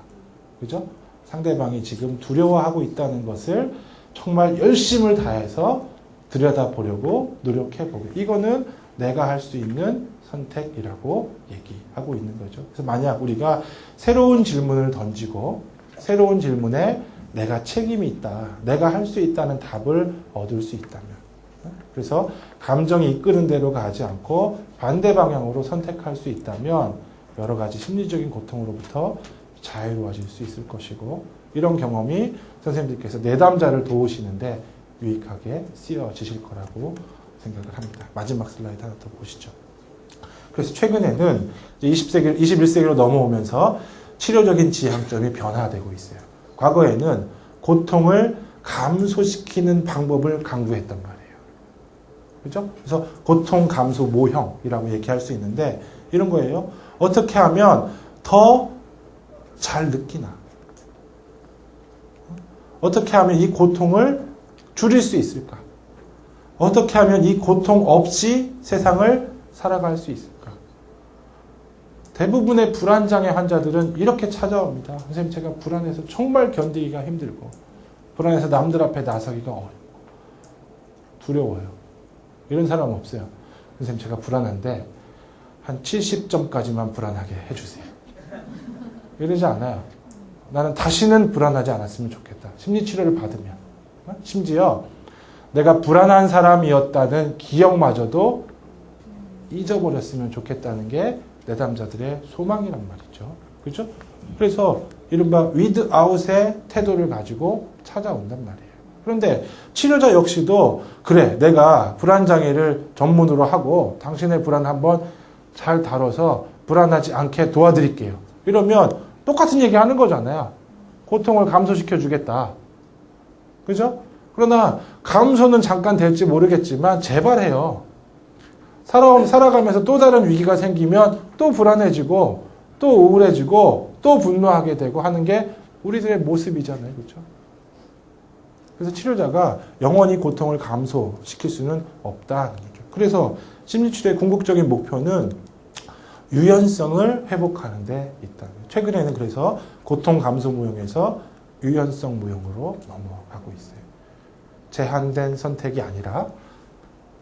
그죠? 상대방이 지금 두려워하고 있다는 것을 정말 열심을 다해서 들여다보려고 노력해보고. 이거는 내가 할 수 있는 선택이라고 얘기하고 있는 거죠. 그래서 만약 우리가 새로운 질문을 던지고 새로운 질문에 내가 책임이 있다, 내가 할 수 있다는 답을 얻을 수 있다면, 그래서 감정이 이끄는 대로 가지 않고 반대 방향으로 선택할 수 있다면 여러 가지 심리적인 고통으로부터 자유로워질 수 있을 것이고, 이런 경험이 선생님들께서 내담자를 도우시는데 유익하게 쓰여지실 거라고 생각을 합니다. 마지막 슬라이드 하나 더 보시죠. 그래서 최근에는 21세기로 넘어오면서 치료적인 지향점이 변화되고 있어요. 과거에는 고통을 감소시키는 방법을 강구했단 말이에요. 그죠? 그래서 고통 감소 모형이라고 얘기할 수 있는데 이런 거예요. 어떻게 하면 더 잘 느끼나? 어떻게 하면 이 고통을 줄일 수 있을까? 어떻게 하면 이 고통 없이 세상을 살아갈 수 있을까? 대부분의 불안장애 환자들은 이렇게 찾아옵니다. 선생님, 제가 불안해서 정말 견디기가 힘들고, 불안해서 남들 앞에 나서기가 어렵고, 두려워요. 이런 사람 없어요. 선생님, 제가 불안한데 한 70점까지만 불안하게 해주세요. 이러지 않아요. 나는 다시는 불안하지 않았으면 좋겠다. 심리치료를 받으면. 심지어 내가 불안한 사람이었다는 기억마저도 잊어버렸으면 좋겠다는 게 내담자들의 소망이란 말이죠. 그렇죠? 그래서 이른바 without의 태도를 가지고 찾아온단 말이에요. 그런데 치료자 역시도 그래, 내가 불안장애를 전문으로 하고 당신의 불안 한번 잘 다뤄서 불안하지 않게 도와드릴게요. 이러면 똑같은 얘기 하는 거잖아요. 고통을 감소시켜 주겠다. 그죠? 그러나 감소는 잠깐 될지 모르겠지만 재발해요. 살아가면서 또 다른 위기가 생기면 또 불안해지고 또 우울해지고 또 분노하게 되고 하는 게 우리들의 모습이잖아요. 그렇죠? 그래서 치료자가 영원히 고통을 감소시킬 수는 없다는 거죠. 그래서 심리치료의 궁극적인 목표는 유연성을 회복하는 데 있다. 최근에는 그래서 고통 감소 무용에서 유연성 무용으로 넘어가고 있어요. 제한된 선택이 아니라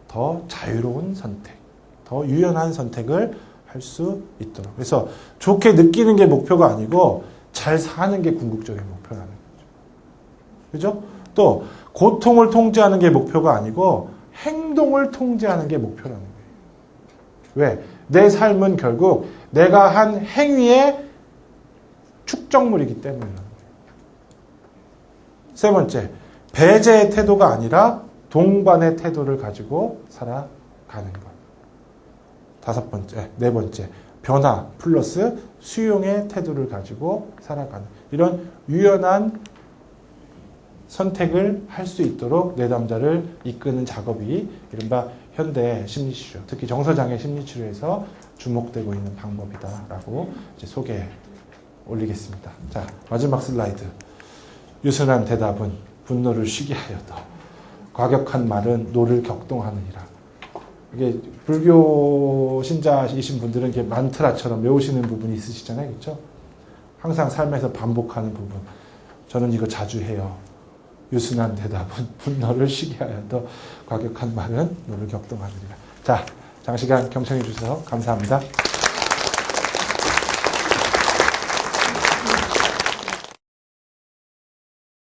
더 자유로운 선택, 더 유연한 선택을 할 수 있도록. 그래서 좋게 느끼는 게 목표가 아니고 잘 사는 게 궁극적인 목표라는 거죠. 그죠? 또 고통을 통제하는 게 목표가 아니고 행동을 통제하는 게 목표라는 거예요. 왜? 내 삶은 결국 내가 한 행위의 축적물이기 때문이라는 거예요. 세 번째, 배제의 태도가 아니라 동반의 태도를 가지고 살아가는 것. 다섯 번째, 네 번째, 변화 플러스 수용의 태도를 가지고 살아가는 이런 유연한 선택을 할 수 있도록 내담자를 이끄는 작업이 이른바 현대 심리치료, 특히 정서장애 심리치료에서 주목되고 있는 방법이다라고 이제 소개해 올리겠습니다. 자, 마지막 슬라이드. 유순한 대답은 분노를 쉬게 하여도 과격한 말은 노를 격동하느니라. 이게 불교 신자이신 분들은 이렇게 만트라처럼 외우시는 부분이 있으시잖아요, 그렇죠? 항상 삶에서 반복하는 부분. 저는 이거 자주 해요. 유순한 대답은 분노를 쉬게 하여도 과격한 말은 노를 격동하느니라. 자, 장시간 경청해 주셔서 감사합니다.